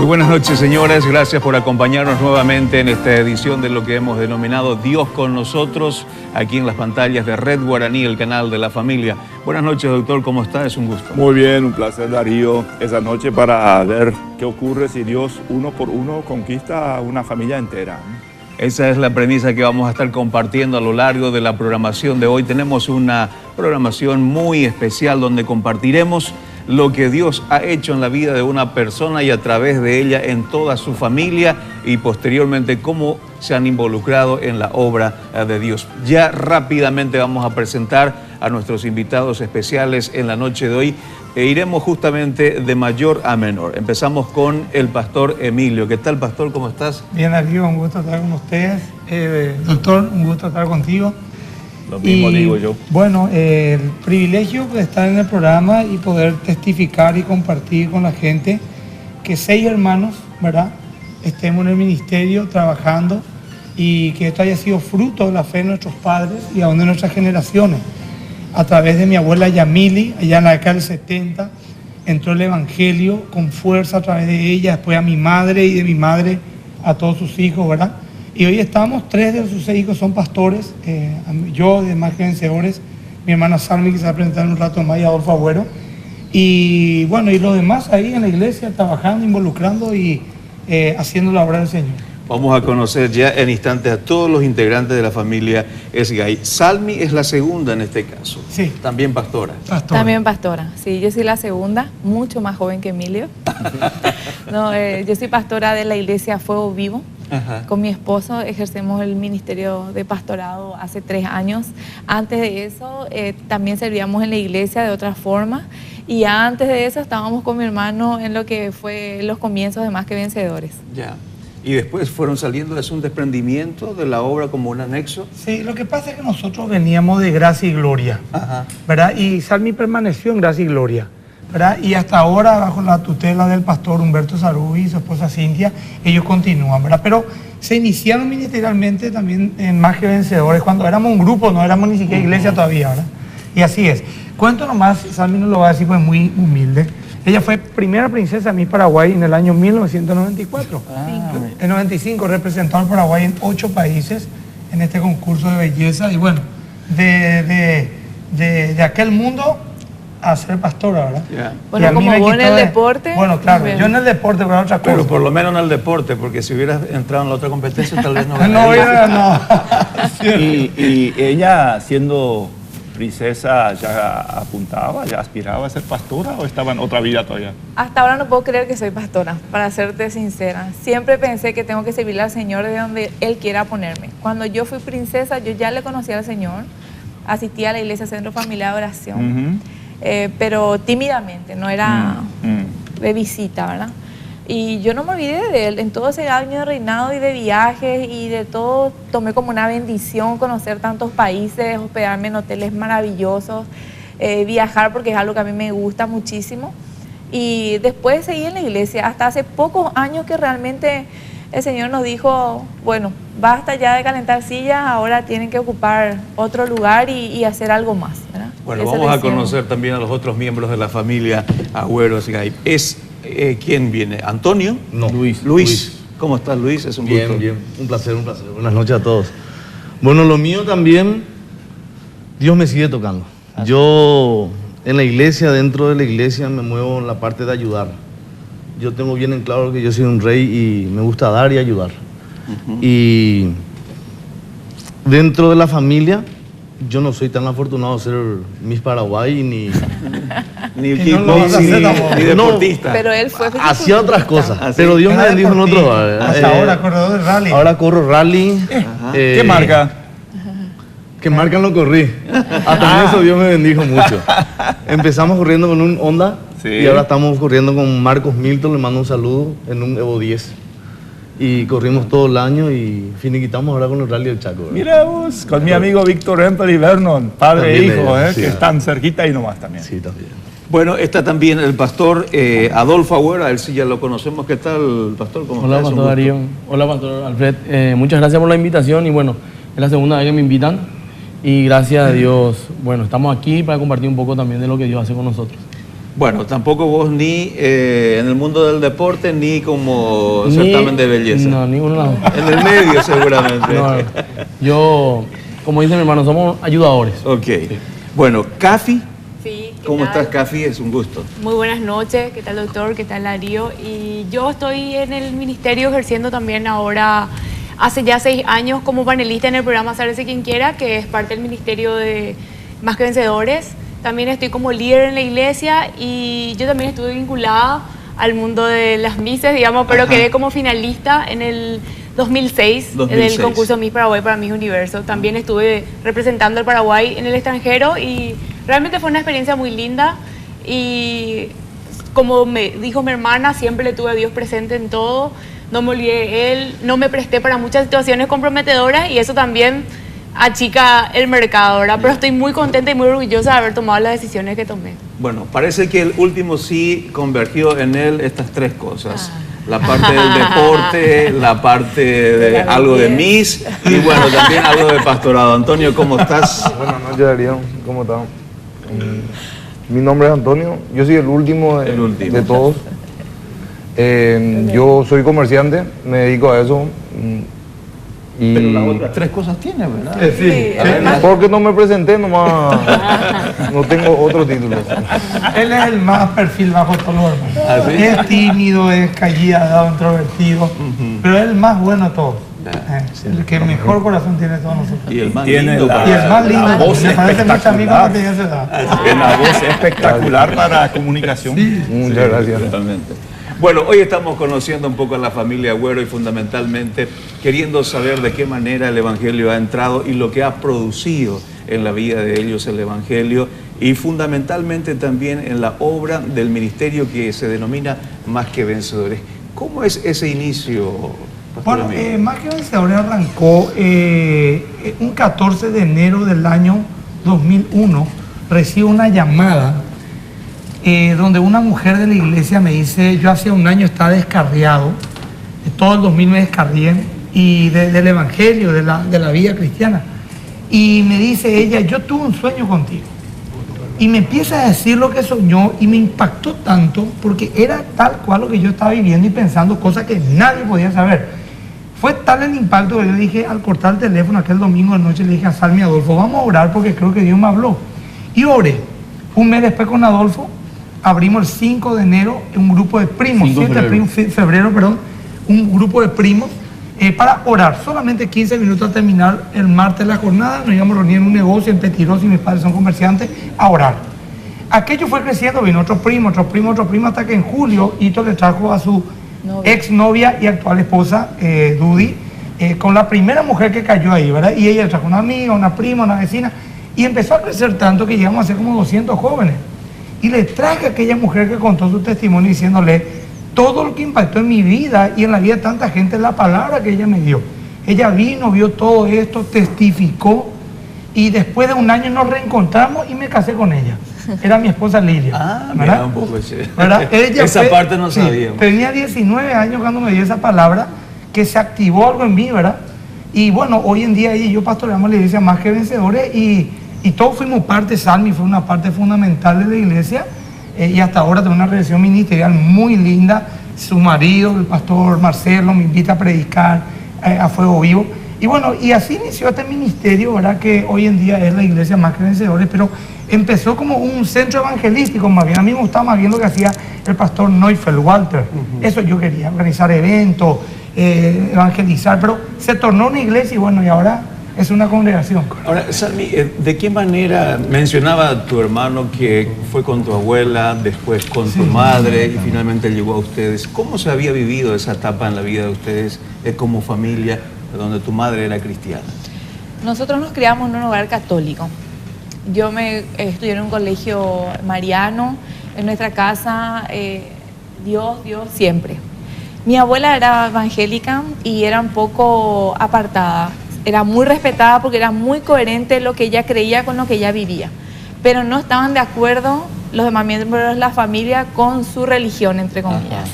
Buenas noches, señores. Gracias por acompañarnos nuevamente en esta edición de lo que hemos denominado Dios con nosotros, aquí en las pantallas de Red Guaraní, el canal de la familia. Buenas noches, doctor. ¿Cómo está? Es un gusto. Muy bien, un placer, Darío, esa noche para ver qué ocurre si Dios uno por uno conquista a una familia entera. Esa es la premisa que vamos a estar compartiendo a lo largo de la programación de hoy. Tenemos una programación muy especial donde compartiremos lo que Dios ha hecho en la vida de una persona y a través de ella en toda su familia y posteriormente cómo se han involucrado en la obra de Dios. Ya rápidamente vamos a presentar a nuestros invitados especiales en la noche de hoy e iremos justamente de mayor a menor. Empezamos con el pastor Emilio. ¿Qué tal, pastor? ¿Cómo estás? Bien, Darío, un gusto estar con ustedes. Doctor, un gusto estar contigo. Lo mismo digo yo. Bueno, el privilegio de estar en el programa y poder testificar y compartir con la gente que 6 hermanos, ¿verdad?, estemos en el ministerio trabajando y que esto haya sido fruto de la fe de nuestros padres y aún de nuestras generaciones. A través de mi abuela Yamili, allá en la década del 70, entró el evangelio con fuerza a través de ella, después a mi madre y de mi madre a todos sus hijos, ¿verdad? Y hoy estamos, 3 de sus 6 hijos son pastores, yo de Más que Vencedores, mi hermana Salmi, que se va a presentar en un rato más, y Adolfo Agüero. Y bueno, y los demás ahí en la iglesia trabajando, involucrando y haciendo la obra del Señor. Vamos a conocer ya en instantes a todos los integrantes de la familia Esgay. Salmi es la segunda en este caso. Sí. También pastora. También pastora, sí, yo soy la segunda, mucho más joven que Emilio. No, yo soy pastora de la iglesia Fuego Vivo. Ajá. Con mi esposo ejercemos el ministerio de pastorado hace 3 años. Antes de eso también servíamos en la iglesia de otra forma y antes de eso estábamos con mi hermano en lo que fue los comienzos de Más que Vencedores. Ya. Y después fueron saliendo, ¿es un desprendimiento de la obra como un anexo? Sí, lo que pasa es que nosotros veníamos de Gracia y Gloria, ajá, ¿verdad? Y Salmi permaneció en Gracia y Gloria, ¿verdad? Y hasta ahora, bajo la tutela del pastor Humberto Sarubí y su esposa Cintia, ellos continúan, ¿verdad? Pero se iniciaron ministerialmente también en Más que Vencedores, cuando éramos un grupo, no éramos ni siquiera iglesia todavía, ¿verdad? Y así es. Cuento nomás, Salmi nos lo va a decir, pues muy humilde. Ella fue primera princesa Miss Paraguay en el año 1994. En 95 representó al Paraguay en 8 países en este concurso de belleza. Y bueno, de aquel mundo a ser pastora, ¿verdad? Yeah. Bueno, como vos en el deporte. Bueno, claro, yo en el deporte, pero otra cosa. Pero por lo menos en el deporte, porque si hubieras entrado en la otra competencia tal vez no no. Y ella siendo princesa ya apuntaba, ya aspiraba a ser pastora o estaba en otra vida todavía? Hasta ahora no puedo creer que soy pastora, para serte sincera. Siempre pensé que tengo que servirle al Señor de donde Él quiera ponerme. Cuando yo fui princesa, yo ya le conocía al Señor, asistía a la iglesia Centro Familiar de Oración, pero tímidamente, no era de visita, ¿verdad? Y yo no me olvidé de él. En todo ese año de reinado y de viajes y de todo, tomé como una bendición conocer tantos países, hospedarme en hoteles maravillosos, viajar porque es algo que a mí me gusta muchísimo. Y después seguí en la iglesia hasta hace pocos años que realmente el Señor nos dijo, bueno, basta ya de calentar sillas, ahora tienen que ocupar otro lugar y hacer algo más, ¿verdad? Bueno, vamos a conocer también a los otros miembros de la familia Agüero Esgay. ¿Quién viene? ¿Antonio? No, Luis. ¿Cómo estás, Luis? Es un gusto. Bien. Un placer. Buenas noches a todos. Bueno, lo mío también, Dios me sigue tocando. Yo en la iglesia, dentro de la iglesia, me muevo en la parte de ayudar. Yo tengo bien en claro que yo soy un rey y me gusta dar y ayudar. Y dentro de la familia, yo no soy tan afortunado de ser Miss Paraguay Ni no equipo, lo vas a hacer tampoco. ni deportista. Pero él fue Hacía otras cosas, Ah, sí. pero Dios me Era bendijo en otro. deportista. Hasta ahora, corredor de rally. Ahora corro rally. ¿Qué marca? ¿Qué marca no corrí? Hasta en eso Dios me bendijo mucho. Empezamos corriendo con un Honda Sí. y ahora estamos corriendo con Marcos Milton, le mando un saludo, en un Evo 10. Y corrimos todo el año y finiquitamos ahora con el Rally del Chaco, ¿verdad? Mira vos, con mi amigo Víctor Hempel y Vernon, padre e También hijo, ellos, sí. que están cerquita y nomás también. Sí, también. Bueno, está también el pastor Adolfo Agüera, él sí ya lo conocemos. ¿Qué tal, pastor? ¿Cómo Hola, está? Es un Pastor gusto. Darío. Hola, Pastor Alfred. Muchas gracias por la invitación y bueno, es la segunda vez que me invitan y gracias a Dios, bueno, estamos aquí para compartir un poco también de lo que Dios hace con nosotros. Bueno, tampoco vos ni en el mundo del deporte ni como certamen de belleza. No, ninguno de los dos. En el medio seguramente. No, yo, como dice mi hermano, somos ayudadores. Ok. Bueno, Cafi, Sí, ¿qué ¿cómo tal? estás, Cafi? Es un gusto. Muy buenas noches, ¿qué tal, doctor? ¿Qué tal, Darío? Y yo estoy en el ministerio ejerciendo también ahora, hace ya 6 años, como panelista en el programa Sálvese Quien Quiera, que es parte del ministerio de Más que Vencedores. También estoy como líder en la iglesia y yo también estuve vinculada al mundo de las Misses, digamos, pero Ajá. quedé como finalista en el 2006, 2006. del concurso Miss Paraguay para Miss Universo. También estuve representando al Paraguay en el extranjero y realmente fue una experiencia muy linda y como me dijo mi hermana, siempre le tuve a Dios presente en todo, no me olvidé de Él, no me presté para muchas situaciones comprometedoras y eso también achica el mercado, ¿verdad? Pero estoy muy contenta y muy orgullosa de haber tomado las decisiones que tomé. Bueno, parece que el último sí convergió en él estas tres cosas. La parte del deporte, la parte de algo de Miss y bueno, también algo de pastorado. Antonio, ¿cómo estás? Buenas noches, Darío. ¿Cómo están? Mi nombre es Antonio. Yo soy el último de, El último. de todos. Yo soy comerciante, me dedico a eso. Y Pero las otras tres cosas tiene, ¿verdad? porque no me presenté, nomás no tengo otro título. Él es el más perfil bajo de todos los hermanos. ¿Ah, sí? Es tímido, es callado, introvertido, pero es el más bueno de todos. El que mejor corazón tiene de todos nosotros. Y el más Tiene lindo. la- Y el más lindo. La voz Me parece mucho a mí cuando espectacular. tenía esa edad. Es una voz espectacular para comunicación. Muchas gracias. Totalmente. Bueno, hoy estamos conociendo un poco a la familia Agüero y fundamentalmente queriendo saber de qué manera el Evangelio ha entrado y lo que ha producido en la vida de ellos el Evangelio y fundamentalmente también en la obra del ministerio que se denomina Más que Vencedores. ¿Cómo es ese inicio, Pastor Bueno, Emilio? Más que Vencedores arrancó un 14 de enero del año 2001. Recibo una llamada donde una mujer de la iglesia me dice, yo hace un año estaba descarriado, todo el 2000 me descarrié, y del evangelio, de la vida cristiana. Y me dice ella, yo tuve un sueño contigo. Y me empieza a decir lo que soñó y me impactó tanto porque era tal cual lo que yo estaba viviendo y pensando, cosas que nadie podía saber. Fue tal el impacto que yo le dije, al cortar el teléfono aquel domingo de noche, le dije a Salmi y Adolfo, vamos a orar porque creo que Dios me habló. Y oré. Un mes después con Adolfo, abrimos el 5 de enero un grupo de primos, 5 de 7 de febrero. febrero, perdón, un grupo de primos para orar. Solamente 15 minutos al terminar el martes la jornada, nos íbamos a reunir en un negocio en Petiros y mis padres son comerciantes, a orar. Aquello fue creciendo, vino otro primo, hasta que en julio Hito le trajo a su ex novia y actual esposa, Dudy, con la primera mujer que cayó ahí, ¿verdad? Y ella le trajo una amiga, una prima, una vecina, y empezó a crecer tanto que llegamos a ser como 200 jóvenes. Y le traje a aquella mujer que contó su testimonio diciéndole todo lo que impactó en mi vida y en la vida de tanta gente, la palabra que ella me dio. Ella vino, vio todo esto, testificó y después de un año nos reencontramos y me casé con ella. Era mi esposa Lilia. Ah, ¿verdad? mira un poco ese. ¿Verdad? Ella Esa fue- parte no sí, sabíamos. Tenía 19 años cuando me dio esa palabra, que se activó algo en mí, ¿verdad? Y bueno, hoy en día ella y yo pastoreamos la iglesia Más que Vencedores y todos fuimos parte, Salmi fue una parte fundamental de la iglesia y hasta ahora tengo una relación ministerial muy linda. Su marido, el pastor Marcelo, me invita a predicar a fuego vivo. Y bueno, y así inició este ministerio, ¿verdad? Que hoy en día es la iglesia Más que Vencedores, pero empezó como un centro evangelístico, más bien. A mí me gustaba más bien lo que hacía el pastor Neufeld Walter. Eso yo quería, organizar eventos, evangelizar, pero se tornó una iglesia y bueno, y ahora es una congregación. Ahora, Salmi, ¿de qué manera mencionaba tu hermano que fue con tu abuela, después con tu madre y finalmente llegó a ustedes? ¿Cómo se había vivido esa etapa en la vida de ustedes como familia, donde tu madre era cristiana? Nosotros nos criamos en un hogar católico. Yo me estudié en un colegio mariano. En nuestra casa, Dios siempre. Mi abuela era evangélica y era un poco apartada. Era muy respetada porque era muy coherente lo que ella creía con lo que ella vivía. Pero no estaban de acuerdo los demás miembros de la familia con su religión, entre comillas. Ajá.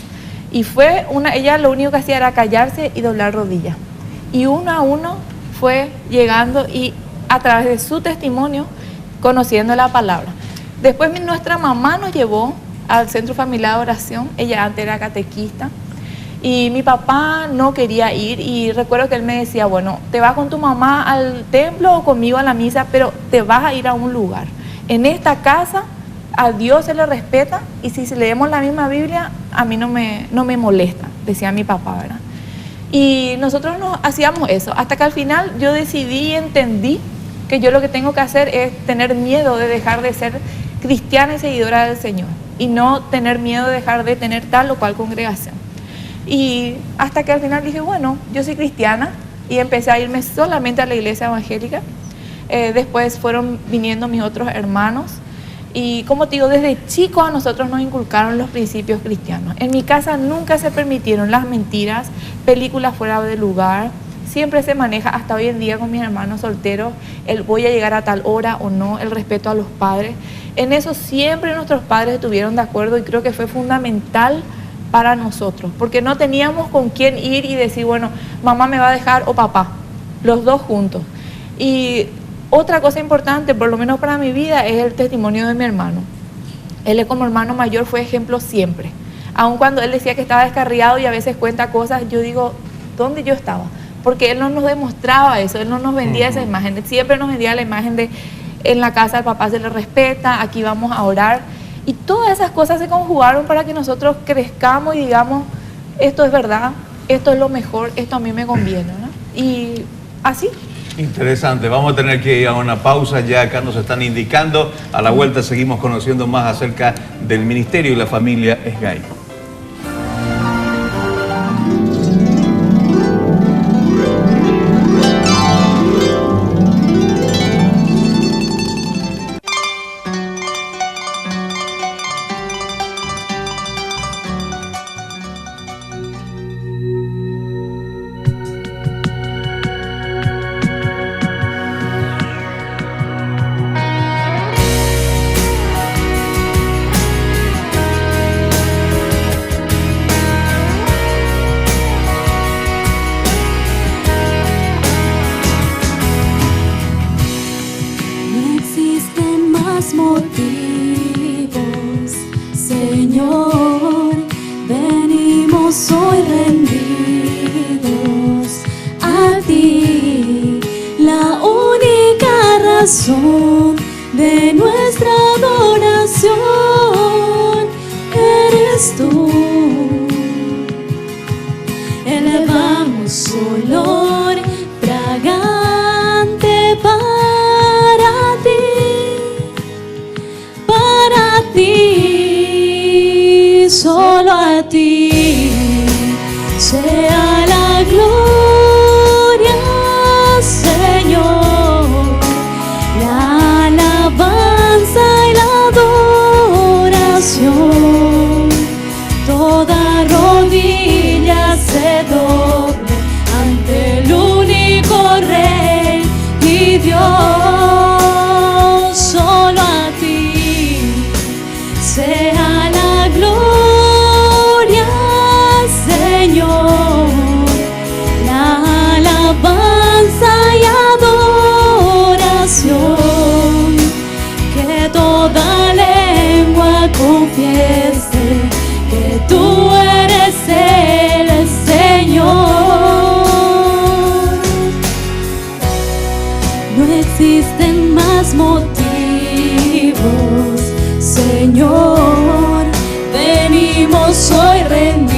Y ella lo único que hacía era callarse y doblar rodillas. Y uno a uno fue llegando y a través de su testimonio conociendo la palabra. Después nuestra mamá nos llevó al Centro Familiar de Oración. Ella antes era catequista y mi papá no quería ir, y recuerdo que él me decía, bueno, te vas con tu mamá al templo o conmigo a la misa, pero te vas a ir a un lugar. En esta casa a Dios se le respeta, y si leemos la misma Biblia a mí no me molesta, decía mi papá, ¿verdad? Y nosotros hacíamos eso, hasta que al final yo decidí y entendí que yo lo que tengo que hacer es tener miedo de dejar de ser cristiana y seguidora del Señor, y no tener miedo de dejar de tener tal o cual congregación. Y hasta que al final dije, bueno, yo soy cristiana, y empecé a irme solamente a la iglesia evangélica. Después fueron viniendo mis otros hermanos, y como te digo, desde chicos a nosotros nos inculcaron los principios cristianos. En mi casa nunca se permitieron las mentiras, películas fuera de lugar. Siempre se maneja, hasta hoy en día con mis hermanos solteros, el voy a llegar a tal hora o no, el respeto a los padres. En eso siempre nuestros padres estuvieron de acuerdo, y creo que fue fundamental para nosotros, porque no teníamos con quién ir y decir, bueno, mamá me va a dejar o papá, los dos juntos. Y otra cosa importante, por lo menos para mi vida, es el testimonio de mi hermano. Él como hermano mayor fue ejemplo siempre. Aun cuando él decía que estaba descarriado y a veces cuenta cosas, yo digo, ¿dónde yo estaba? Porque él no nos demostraba eso, él no nos vendía esa imagen, él siempre nos vendía la imagen de en la casa al papá se le respeta, aquí vamos a orar. Y todas esas cosas se conjugaron para que nosotros crezcamos y digamos, esto es verdad, esto es lo mejor, esto a mí me conviene, ¿no? Y así. Interesante, vamos a tener que ir a una pausa, ya acá nos están indicando. A la vuelta seguimos conociendo más acerca del ministerio y la familia Esgay. De nuestra adoración eres tú. Elevamos olor fragante para ti, solo a ti sea la gloria, Señor. Toda rodilla se doble ante el único Rey y Dios. Solo a ti sea la gloria, Señor, la alabanza y adoración, que toda lengua confiese que tú eres el Señor. No existen más motivos, Señor. Venimos hoy rendidos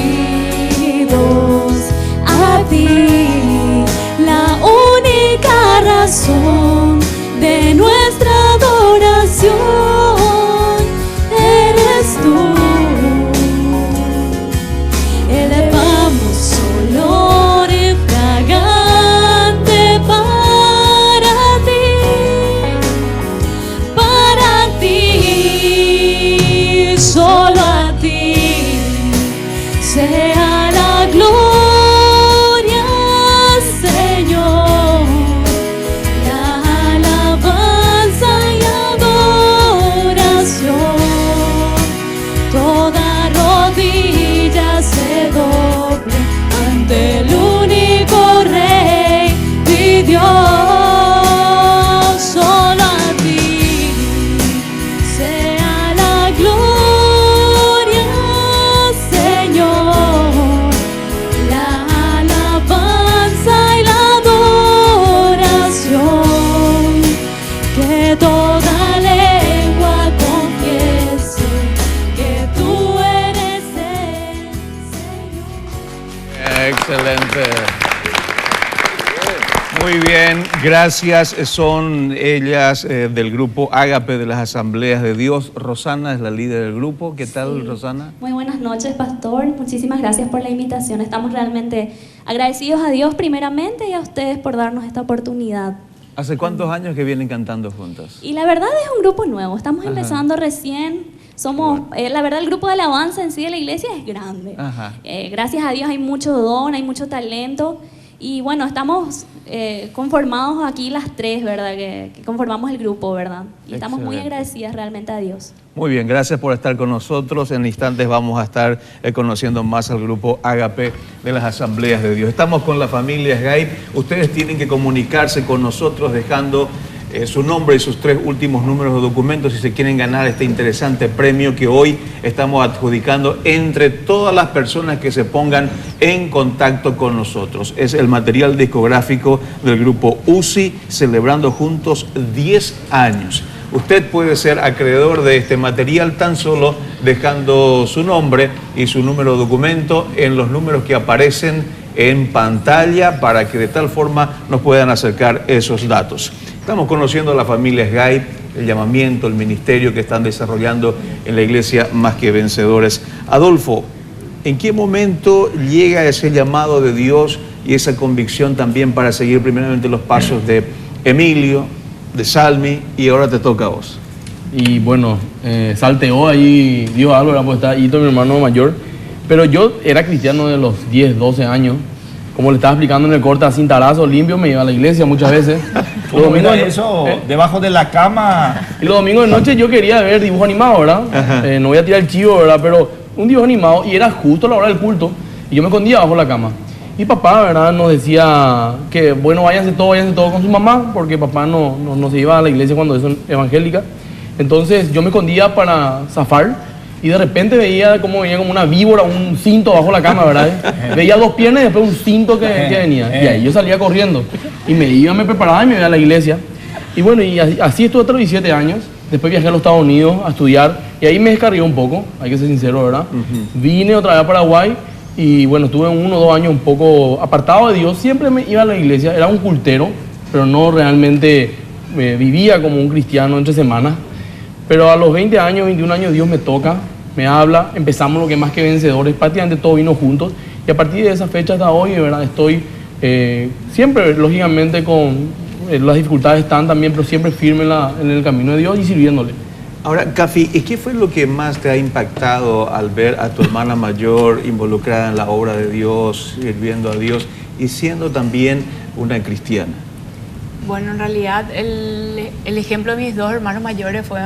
a ti, la única razón Gracias, son ellas del grupo Ágape de las Asambleas de Dios. Rosana es la líder del grupo. ¿Qué tal, Sí. Rosana? Muy buenas noches, pastor. Muchísimas gracias por la invitación. Estamos realmente agradecidos a Dios primeramente y a ustedes por darnos esta oportunidad. ¿Hace cuántos años que vienen cantando juntas? Y la verdad es un grupo nuevo, estamos empezando recién. Somos, la verdad, el grupo de alabanza en sí de la iglesia es grande. Ajá. Gracias a Dios hay mucho don, hay mucho talento. Y bueno, estamos conformados aquí las tres, ¿verdad? Que conformamos el grupo, ¿verdad? Y estamos muy Excelente. agradecidas realmente a Dios. Muy bien, gracias por estar con nosotros. En instantes vamos a estar conociendo más al grupo Ágape de las Asambleas de Dios. Estamos con la familia Skype. Ustedes tienen que comunicarse con nosotros dejando su nombre y sus 3 últimos números de documentos si se quieren ganar este interesante premio que hoy estamos adjudicando entre todas las personas que se pongan en contacto con nosotros. Es el material discográfico del grupo UCI, celebrando juntos 10 años. Usted puede ser acreedor de este material tan solo dejando su nombre y su número de documento en los números que aparecen en pantalla para que de tal forma nos puedan acercar esos datos. Estamos conociendo a la familia Skype, el llamamiento, el ministerio que están desarrollando en la iglesia Más que Vencedores. Adolfo, ¿en qué momento llega ese llamado de Dios y esa convicción también para seguir primeramente los pasos de Emilio, de Salmi, y ahora te toca a vos? Y bueno, salteó ahí, dio algo, ¿verdad? Pues está Hito, mi hermano mayor. Pero yo era cristiano de los 10, 12 años. Como le estaba explicando en el corte, a cintarazo limpio, me iba a la iglesia muchas veces. ¿Cómo era eso? Debajo de la cama. Y los domingos de noche yo quería ver dibujo animado, ¿verdad? No voy a tirar el chivo, ¿verdad? Pero un dibujo animado, y era justo la hora del culto, y yo me escondía bajo la cama. Y papá, ¿verdad? Nos decía que, bueno, váyanse todos con su mamá, porque papá no se iba a la iglesia cuando es evangélica. Entonces yo me escondía para zafar, y de repente veía como una víbora, un cinto bajo la cama, ¿verdad? Veía 2 piernas y después un cinto que venía. Y ahí yo salía corriendo. Y me preparaba y me iba a la iglesia. Y bueno, y así estuve hasta los 17 años. Después viajé a los Estados Unidos a estudiar. Y ahí me descargué un poco, hay que ser sincero, ¿verdad? Vine otra vez a Paraguay. Y bueno, estuve 1 o 2 años un poco apartado de Dios. Siempre me iba a la iglesia. Era un cultero, pero no realmente vivía como un cristiano entre semanas. Pero a los 20 años, 21 años, Dios me toca, me habla, empezamos lo que Más que Vencedores, prácticamente todo vino juntos, y a partir de esa fecha hasta hoy, de verdad, estoy siempre, lógicamente, con las dificultades están también, pero siempre firme en el camino de Dios y sirviéndole. Ahora, Cafi, ¿y qué fue lo que más te ha impactado al ver a tu hermana mayor involucrada en la obra de Dios, sirviendo a Dios y siendo también una cristiana? Bueno, en realidad el ejemplo de mis 2 hermanos mayores fue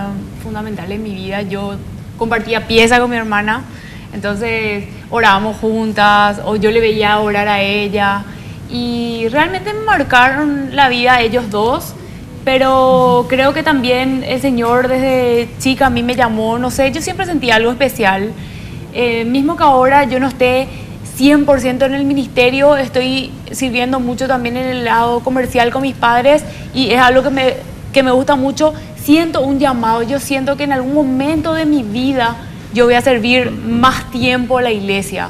fundamental en mi vida. Yo compartía pieza con mi hermana, entonces orábamos juntas, o yo le veía orar a ella, y realmente me marcaron la vida ellos 2, pero creo que también el Señor desde chica a mí me llamó, no sé, yo siempre sentí algo especial, mismo que ahora yo no esté 100% en el ministerio, estoy sirviendo mucho también en el lado comercial con mis padres, y es algo que me gusta mucho. Siento un llamado, yo siento que en algún momento de mi vida yo voy a servir más tiempo a la iglesia.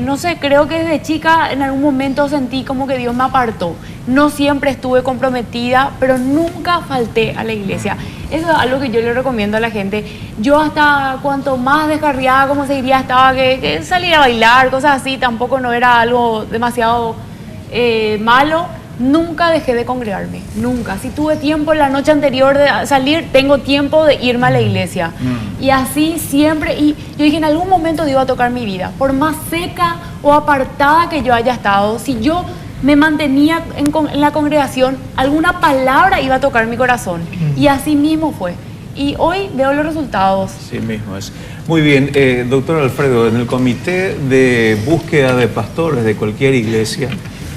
No sé, creo que desde chica en algún momento sentí como que Dios me apartó. No siempre estuve comprometida, pero nunca falté a la iglesia. Eso es algo que yo le recomiendo a la gente. Yo hasta cuanto más descarriada, como se diría, estaba que salir a bailar, cosas así, tampoco no era algo demasiado malo. Nunca dejé de congregarme, nunca. Si tuve tiempo en la noche anterior de salir, tengo tiempo de irme a la iglesia. Y así siempre, y yo dije, en algún momento Dios va a tocar mi vida. Por más seca o apartada que yo haya estado, si yo me mantenía en la congregación, alguna palabra iba a tocar mi corazón. Y así mismo fue. Y hoy veo los resultados. Sí mismo es. Muy bien, doctor Alfredo, en el comité de búsqueda de pastores de cualquier iglesia,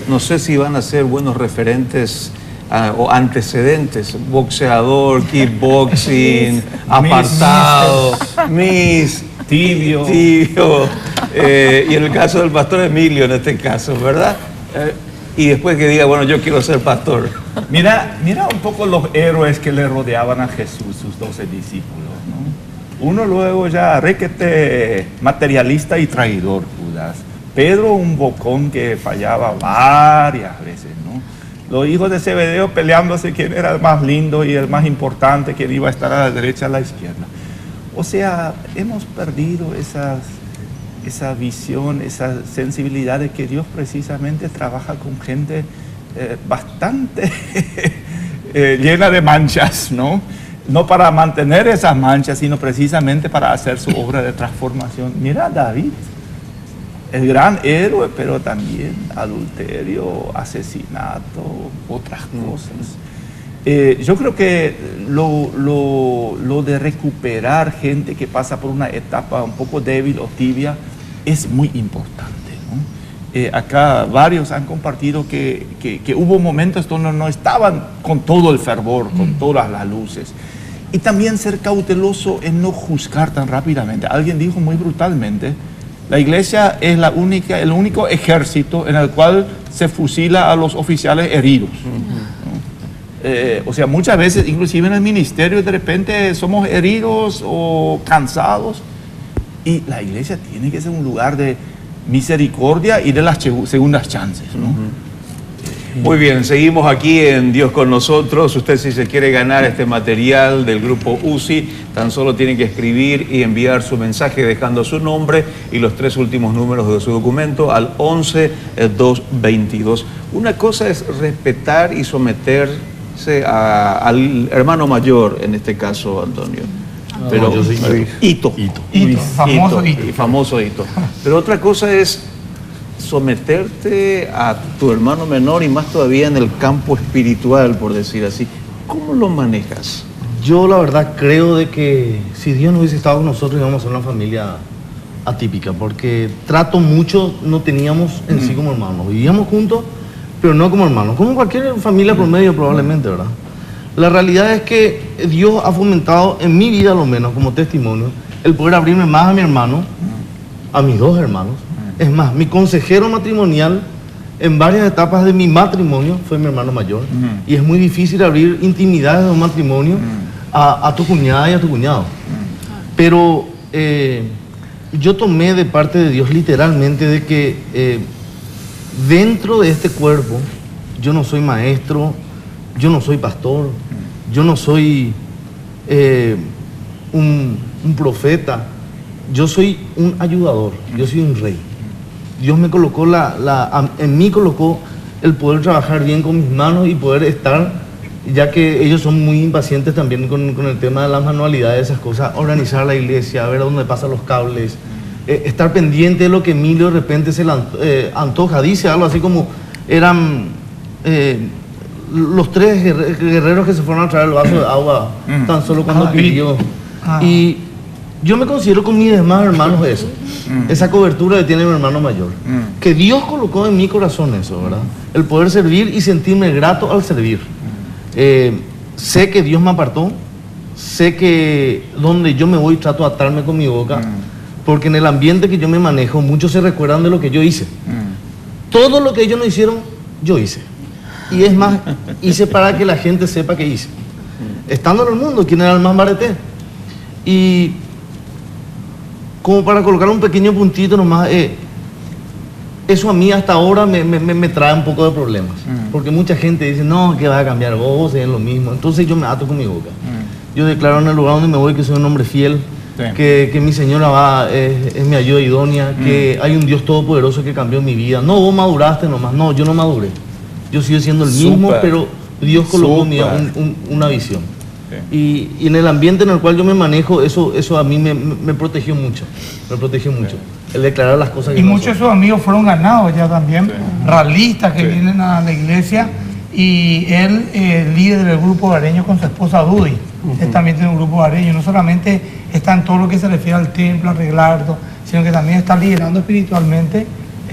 no sé si van a ser buenos referentes o antecedentes, boxeador, kickboxing, apartado, miss, tibio. Y en el caso del pastor Emilio, en este caso, ¿verdad? Y después que diga, bueno, yo quiero ser pastor. Mira un poco los héroes que le rodeaban a Jesús, sus 12 discípulos, ¿no? Uno luego ya requete materialista y traidor, Judas. Pedro, un bocón que fallaba varias veces, ¿no? Los hijos de Zebedeo peleándose quién era el más lindo y el más importante, quién iba a estar a la derecha, a la izquierda. O sea, hemos perdido esa visión, esa sensibilidad de que Dios precisamente trabaja con gente bastante llena de manchas, ¿no? No para mantener esas manchas, sino precisamente para hacer su obra de transformación. Mira a David, el gran héroe, pero también adulterio, asesinato, otras cosas. Yo creo que lo de recuperar gente que pasa por una etapa un poco débil o tibia es muy importante, ¿no? Acá varios han compartido que hubo momentos donde no estaban con todo el fervor, con todas las luces. Y también ser cauteloso en no juzgar tan rápidamente. Alguien dijo muy brutalmente, la iglesia es el único ejército en el cual se fusila a los oficiales heridos. O sea, muchas veces, inclusive en el ministerio, de repente somos heridos o cansados. Y la iglesia tiene que ser un lugar de misericordia y de las segundas chances, ¿no? Muy bien, seguimos aquí en Dios con nosotros. Usted, si se quiere ganar este material del grupo UCI, tan solo tiene que escribir y enviar su mensaje dejando su nombre y los 3 últimos números de su documento al 11-222. Una cosa es respetar y someterse al hermano mayor, en este caso, Antonio. Pero, yo soy Hito. Famoso Hito. Pero otra cosa es someterte a tu hermano menor y más todavía en el campo espiritual, por decir así. ¿Cómo lo manejas? Yo la verdad creo de que si Dios no hubiese estado con nosotros íbamos a ser una familia atípica, porque trato mucho no teníamos en sí como hermanos. Vivíamos juntos, pero no como hermanos, como cualquier familia promedio probablemente, ¿verdad? La realidad es que Dios ha fomentado en mi vida, lo menos como testimonio, el poder abrirme más a mi hermano, a mis 2 hermanos. Es más, mi consejero matrimonial en varias etapas de mi matrimonio fue mi hermano mayor. Y es muy difícil abrir intimidades de un matrimonio a tu cuñada y a tu cuñado. Pero yo tomé de parte de Dios literalmente de que dentro de este cuerpo yo no soy maestro, yo no soy pastor, yo no soy un profeta, yo soy un ayudador, yo soy un rey. Dios me colocó en mí colocó el poder trabajar bien con mis manos y poder estar, ya que ellos son muy impacientes también con el tema de las manualidades, esas cosas, organizar la iglesia, ver a dónde pasan los cables, estar pendiente de lo que Emilio de repente se le antoja, dice algo así como eran los 3 guerreros que se fueron a traer el vaso de agua tan solo cuando pidió. Y yo me considero con mis demás hermanos eso, esa cobertura que tiene mi hermano mayor. Que Dios colocó en mi corazón eso, ¿verdad? El poder servir y sentirme grato al servir. Sé que Dios me apartó, sé que donde yo me voy trato de atarme con mi boca, porque en el ambiente que yo me manejo, muchos se recuerdan de lo que yo hice. Todo lo que ellos no hicieron, yo hice. Y es más, hice para que la gente sepa que hice. Estando en el mundo, ¿quién era el más bareté? Y como para colocar un pequeño puntito nomás, eso a mí hasta ahora me trae un poco de problemas. Porque mucha gente dice, no, que vas a cambiar vos, es lo mismo. Entonces yo me ato con mi boca. Yo declaro en el lugar donde me voy que soy un hombre fiel, que mi señora es mi ayuda idónea, que hay un Dios todopoderoso que cambió mi vida. No, vos maduraste nomás. No, yo no maduré. Yo sigo siendo el mismo, pero Dios colocó en mí una visión. Y en el ambiente en el cual yo me manejo, eso a mí me protegió mucho. Me protegió mucho. El declarar las cosas que y no muchos de sus amigos fueron ganados ya también, realistas que vienen a la iglesia. Y él, líder del grupo hogareño con su esposa Dudy. Él también tiene un grupo hogareño. No solamente está en todo lo que se refiere al templo, arreglarlo, sino que también está liderando espiritualmente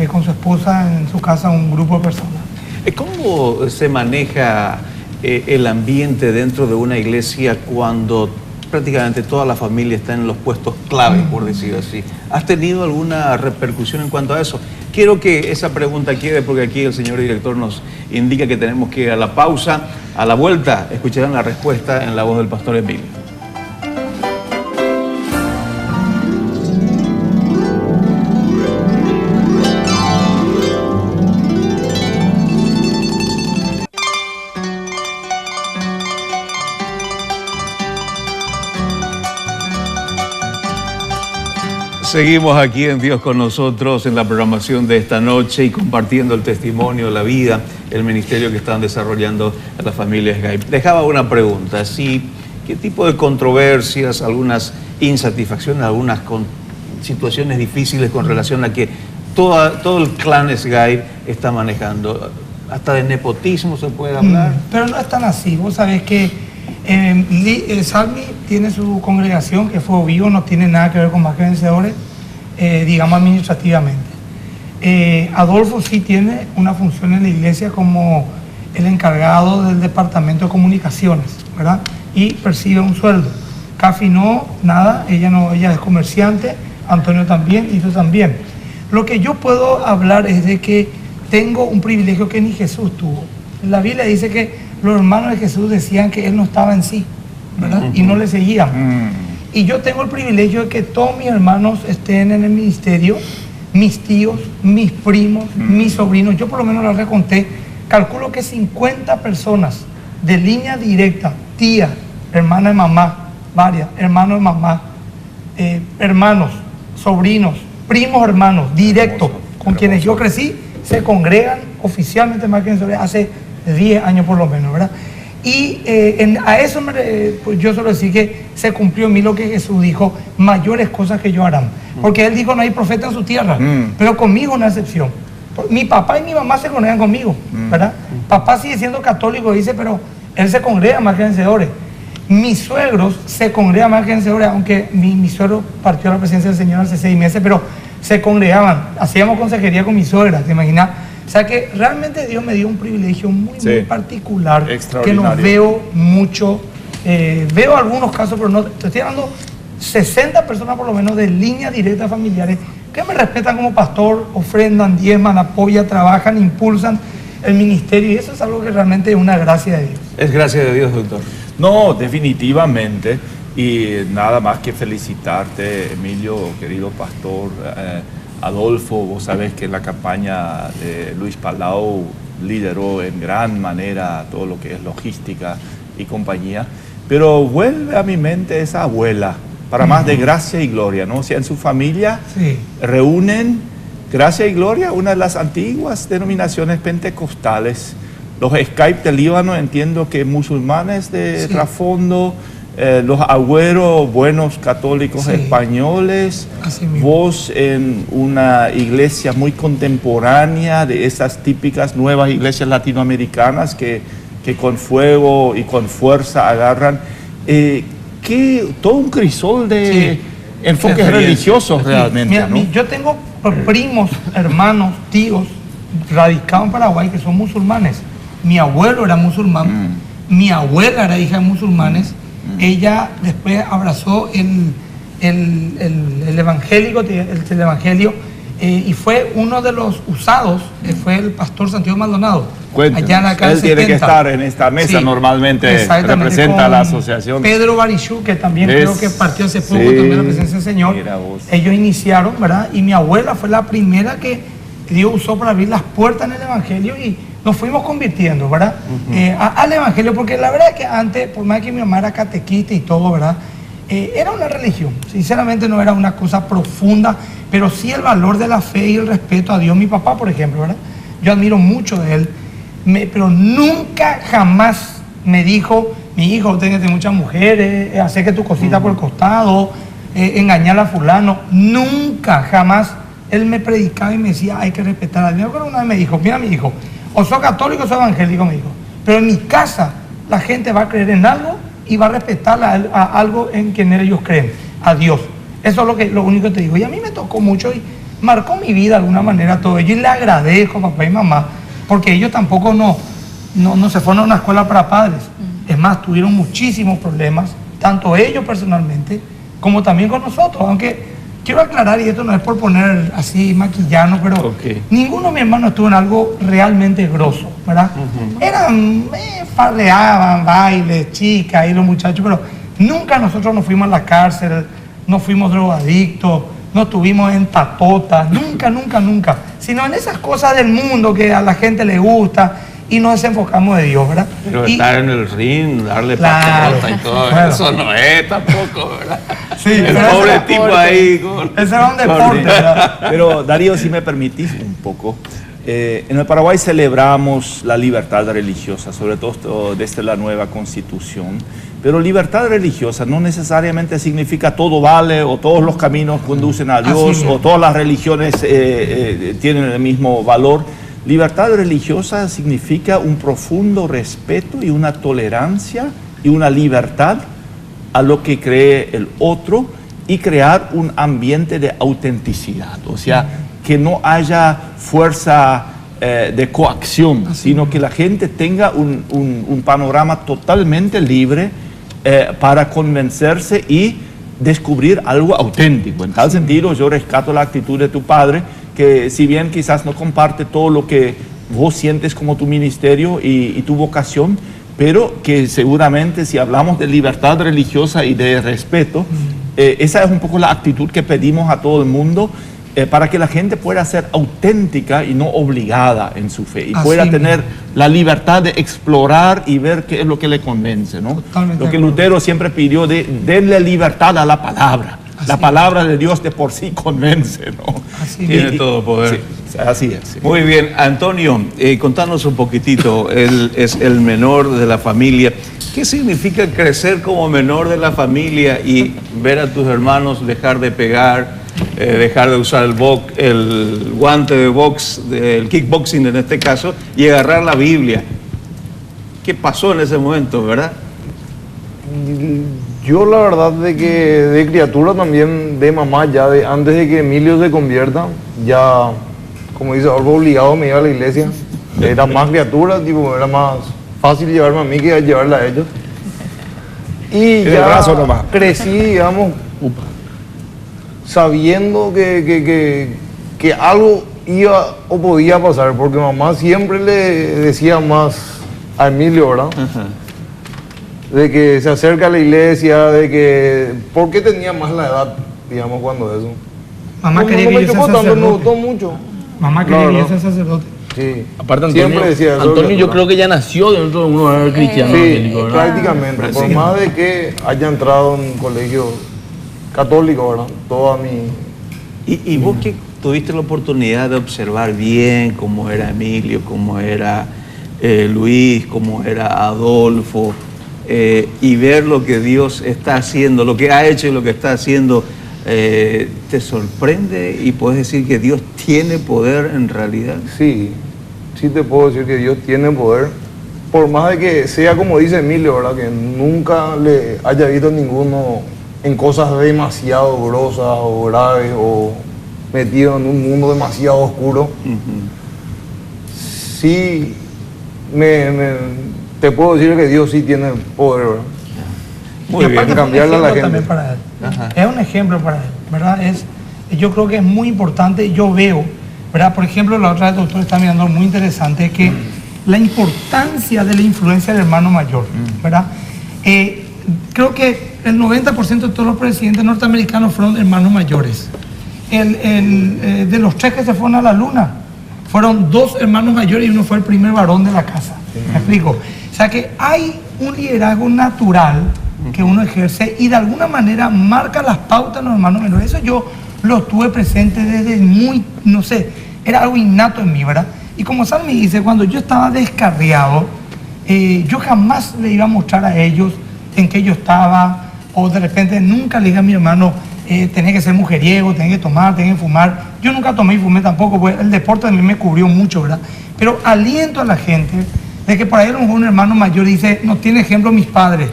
con su esposa en su casa un grupo de personas. ¿Cómo se maneja el ambiente dentro de una iglesia cuando prácticamente toda la familia está en los puestos clave, por decir así? ¿Has tenido alguna repercusión en cuanto a eso? Quiero que esa pregunta quede porque aquí el señor director nos indica que tenemos que ir a la pausa. A la vuelta escucharán la respuesta en la voz del pastor Emilio. Seguimos aquí en Dios con nosotros en la programación de esta noche y compartiendo el testimonio, la vida, el ministerio que están desarrollando las familias Gaib. Dejaba una pregunta, ¿qué tipo de controversias, algunas insatisfacciones, algunas situaciones difíciles con relación a que todo el clan Gaib está manejando? Hasta de nepotismo se puede hablar. Pero no es tan así. Vos sabés que Salmi tiene su congregación, que fue vivo, no tiene nada que ver con Más que Vencedores, digamos administrativamente. Adolfo sí tiene una función en la iglesia como el encargado del departamento de comunicaciones, ¿verdad? Y percibe un sueldo. Cafi no, nada, ella es comerciante, Antonio también y tú también. Lo que yo puedo hablar es de que tengo un privilegio que ni Jesús tuvo. La Biblia dice que los hermanos de Jesús decían que él no estaba en sí, ¿verdad? Y no le seguían. Y yo tengo el privilegio de que todos mis hermanos estén en el ministerio, mis tíos, mis primos, mis sobrinos. Yo por lo menos les reconté, calculo que 50 personas de línea directa, tía, hermana de mamá, varias, hermanos de mamá, hermanos, sobrinos, primos hermanos, directos, con quienes yo crecí, se congregan oficialmente Más que Vencedores hace 10 años por lo menos, ¿verdad? Y a eso pues yo suelo decir que se cumplió en mí lo que Jesús dijo, mayores cosas que yo harán. Porque él dijo, no hay profeta en su tierra, pero conmigo una excepción. Mi papá y mi mamá se congregan conmigo, ¿verdad? Papá sigue siendo católico, dice, pero él se congrega Más que Vencedores. Mis suegros se congregan Más que Vencedores, aunque mi suegro partió a la presencia del Señor hace 6 meses, pero se congregaban, hacíamos consejería con mi suegra, ¿te imaginas? O sea que realmente Dios me dio un privilegio muy particular, que no veo mucho, veo algunos casos, pero no, te estoy hablando 60 personas por lo menos de línea directa familiares que me respetan como pastor, ofrendan, diezman, apoyan, trabajan, impulsan el ministerio, y eso es algo que realmente es una gracia de Dios. Es gracia de Dios, doctor. No, definitivamente. Y nada más que felicitarte, Emilio, querido pastor. Adolfo, vos sabés que la campaña de Luis Palau lideró en gran manera todo lo que es logística y compañía. Pero vuelve a mi mente esa abuela, para más de gracia y gloria, ¿no? O sea, en su familia reúnen gracia y gloria, una de las antiguas denominaciones pentecostales. Los Skype del Líbano, entiendo que musulmanes de trasfondo, los agüeros, buenos católicos españoles, vos en una iglesia muy contemporánea de esas típicas nuevas iglesias latinoamericanas que con fuego y con fuerza agarran, todo un crisol de enfoques religiosos realmente. Mira, ¿no? yo tengo primos, hermanos, tíos radicados en Paraguay que son musulmanes. Mi abuelo era musulmán, mi abuela era hija de musulmanes. Ella después abrazó el evangelio y fue uno de los usados, fue el pastor Santiago Maldonado. Cuéntanos. Allá en la calle Él tiene que estar en esta mesa, normalmente representa a la asociación. Pedro Barichú, que también creo que partió hace poco también a la presencia del Señor. Ellos iniciaron, ¿verdad? Y mi abuela fue la primera que Dios usó para abrir las puertas en el evangelio y nos fuimos convirtiendo, ¿verdad? Al evangelio, porque la verdad es que antes, por más que mi mamá era catequista y todo, ¿verdad? Era una religión, sinceramente no era una cosa profunda, pero sí el valor de la fe y el respeto a Dios. Mi papá, por ejemplo, ¿verdad? Yo admiro mucho de él, pero nunca jamás me dijo, mi hijo, tienes muchas mujeres, hacer que tu cosita por el costado, engañar a fulano. Nunca, jamás él me predicaba y me decía, hay que respetar a Dios. Pero una vez me dijo, mira mi hijo, o sos católico o sos evangélico, me dijo, pero en mi casa la gente va a creer en algo y va a respetar a algo en quien ellos creen, a Dios. Eso es lo único que te digo. Y a mí me tocó mucho y marcó mi vida de alguna manera todo ello. Y le agradezco a papá y mamá, porque ellos tampoco no se fueron a una escuela para padres. Es más, tuvieron muchísimos problemas, tanto ellos personalmente, como también con nosotros. Aunque quiero aclarar, y esto no es por poner así maquillano, pero ninguno de mis hermanos estuvo en algo realmente grosso, ¿verdad? Eran, farreaban, bailes, chicas y los muchachos, pero nunca nosotros nos fuimos a la cárcel, no fuimos drogadictos, no estuvimos en patotas, nunca. Sino en esas cosas del mundo que a la gente le gusta y nos desenfocamos de Dios, ¿verdad? Pero estar en el ring, darle patota y todo, bueno, eso no es tampoco, ¿verdad? Sí, el pero pobre ese tipo deporte. ahí. Con... Ese era un deporte, ¿verdad? Pero Darío, si me permitís un poco, en el Paraguay celebramos la libertad religiosa, sobre todo desde la nueva constitución, pero libertad religiosa no necesariamente significa todo vale o todos los caminos conducen a Dios o todas las religiones tienen el mismo valor. Libertad religiosa significa un profundo respeto y una tolerancia y una libertad a lo que cree el otro y crear un ambiente de autenticidad, o sea, que no haya fuerza de coacción, sino que la gente tenga un panorama totalmente libre para convencerse y descubrir algo auténtico. En tal sentido, yo rescato la actitud de tu padre, que si bien quizás no comparte todo lo que vos sientes como tu ministerio y tu vocación, pero que seguramente si hablamos de libertad religiosa y de respeto, esa es un poco la actitud que pedimos a todo el mundo, para que la gente pueda ser auténtica y no obligada en su fe y pueda tener la libertad de explorar y ver qué es lo que le convence, ¿no? Lo que Lutero siempre pidió, denle libertad a la palabra. La palabra de Dios de por sí convence, ¿no? Tiene todo poder. Sí, así es. Sí. Muy bien, Antonio, contanos un poquitito, él es el menor de la familia. ¿Qué significa crecer como menor de la familia y ver a tus hermanos dejar de pegar, dejar de usar el guante de box, el kickboxing en este caso, y agarrar la Biblia? ¿Qué pasó en ese momento, verdad? Yo la verdad de que de criatura también, de mamá, ya antes de que Emilio se convierta, ya, como dice, algo obligado me iba a la iglesia. Era más criatura, tipo, era más fácil llevarme a mí que llevarla a ellos. Y ya crecí, digamos, sabiendo que algo iba o podía pasar, porque mamá siempre le decía más a Emilio, ¿verdad? Ajá. De que se acerca a la iglesia, de que... ¿Por qué tenía más la edad, digamos, cuando eso? Mamá quería no que me yo chocó sea tanto, me sacerdote. gustó mucho. Mamá quería que yo sea sacerdote. Sí. Aparte, Antonio, Siempre decía eso, Antonio yo criatura. creo que ya nació dentro de un hogar cristiano. Sí, evangélico, ¿verdad? prácticamente. Por más de que haya entrado en un colegio católico, ¿verdad? Toda mi... ¿Y vos que tuviste la oportunidad de observar bien cómo era Emilio, cómo era Luis, cómo era Adolfo, y ver lo que Dios está haciendo, lo que ha hecho y lo que está haciendo, ¿te sorprende y puedes decir que Dios tiene poder en realidad? Sí, sí te puedo decir que Dios tiene poder. Por más de que sea como dice Emilio, ¿verdad? Que nunca le haya visto ninguno en cosas demasiado grosas o graves o metido en un mundo demasiado oscuro. Sí, te puedo decir que Dios sí tiene poder, ¿verdad? Muy Y bien. aparte cambiarle a la es un ejemplo gente. también para él. Ajá. Es un ejemplo para él, ¿verdad? Yo creo que es muy importante. Yo veo, ¿verdad? Por ejemplo, la otra vez el doctor está mirando muy interesante, que la importancia de la influencia del hermano mayor, ¿verdad? Creo que el 90% de todos los presidentes norteamericanos fueron hermanos mayores. De los 3 que se fueron a la luna, fueron 2 hermanos mayores y uno fue el primer varón de la casa. ¿Me explico? O sea que hay un liderazgo natural que uno ejerce y de alguna manera marca las pautas en los hermanos menores. Eso yo lo tuve presente desde muy, no sé, era algo innato en mí, ¿verdad? Y como Salmi dice, cuando yo estaba descarriado, yo jamás le iba a mostrar a ellos en qué yo estaba, o de repente nunca le dije a mi hermano, tenés que ser mujeriego, tenés que tomar, tenés que fumar. Yo nunca tomé y fumé tampoco, porque el deporte a mí me cubrió mucho, ¿verdad? Pero aliento a la gente de que por ahí a lo mejor un hermano mayor dice, no tiene ejemplo mis padres,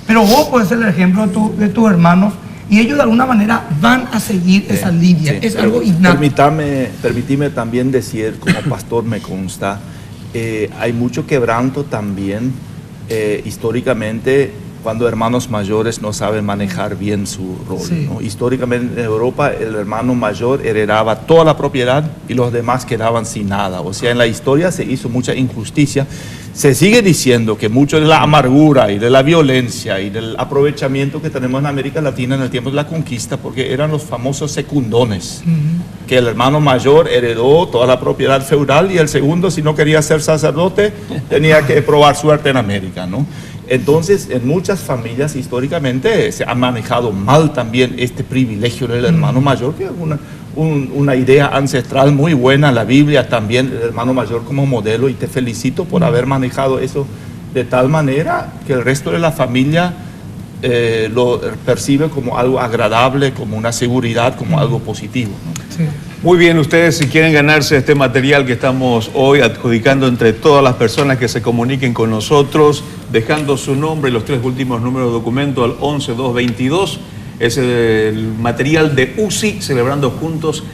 pero vos podés ser el ejemplo de tus hermanos y ellos de alguna manera van a seguir esa línea. Es algo innato. Permíteme también decir, como pastor me consta, hay mucho quebranto también históricamente cuando hermanos mayores no saben manejar bien su rol, ¿no? Históricamente en Europa el hermano mayor heredaba toda la propiedad y los demás quedaban sin nada. O sea, en la historia se hizo mucha injusticia. Se sigue diciendo que mucho de la amargura y de la violencia y del aprovechamiento que tenemos en América Latina en el tiempo de la conquista, porque eran los famosos secundones, que el hermano mayor heredó toda la propiedad feudal y el segundo, si no quería ser sacerdote, tenía que probar suerte en América, ¿no? Entonces, en muchas familias históricamente se ha manejado mal también este privilegio del hermano mayor, que es una idea ancestral muy buena. La Biblia también, el hermano mayor como modelo, y te felicito por haber manejado eso de tal manera que el resto de la familia lo percibe como algo agradable, como una seguridad, como algo positivo, ¿no? Sí. Muy bien, ustedes si quieren ganarse este material que estamos hoy adjudicando entre todas las personas que se comuniquen con nosotros, dejando su nombre y los 3 últimos números de documento al 11222, es el material de UCI, celebrando juntos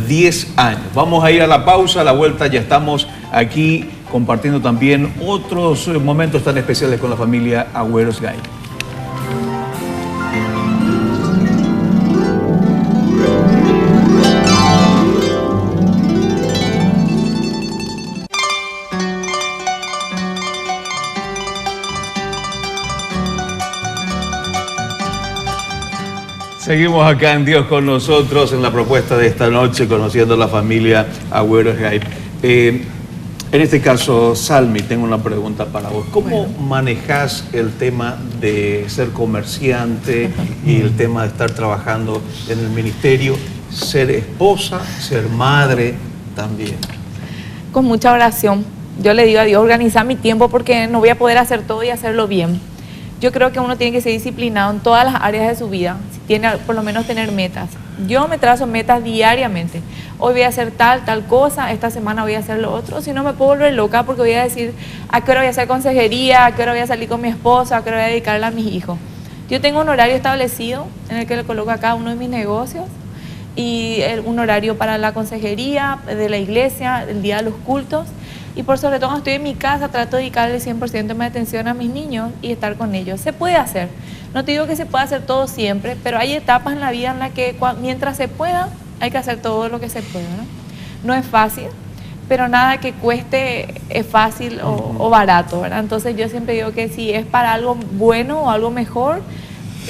10 años. Vamos a ir a la pausa, a la vuelta ya estamos aquí compartiendo también otros momentos tan especiales con la familia Agüeros Gay. Seguimos acá en Dios con nosotros en la propuesta de esta noche, conociendo a la familia Agüeros Gay. En este caso, Salmi, tengo una pregunta para vos. ¿Cómo manejas el tema de ser comerciante y el tema de estar trabajando en el ministerio, ser esposa, ser madre también? Con mucha oración. Yo le digo a Dios, organizar mi tiempo porque no voy a poder hacer todo y hacerlo bien. Yo creo que uno tiene que ser disciplinado en todas las áreas de su vida, si tiene por lo menos tener metas. Yo me trazo metas diariamente. Hoy voy a hacer tal cosa, esta semana voy a hacer lo otro, si no me puedo volver loca porque voy a decir a qué hora voy a hacer consejería, a qué hora voy a salir con mi esposa, a qué hora voy a dedicarle a mis hijos. Yo tengo un horario establecido en el que le coloco a cada uno de mis negocios y un horario para la consejería de la iglesia, el día de los cultos. Y por sobre todo cuando estoy en mi casa trato de dedicarle 100% de mi atención a mis niños y estar con ellos. Se puede hacer. No te digo que se pueda hacer todo siempre, pero hay etapas en la vida en las que mientras se pueda hay que hacer todo lo que se pueda, ¿no? No es fácil, pero nada que cueste es fácil o barato, ¿verdad? Entonces yo siempre digo que si es para algo bueno o algo mejor,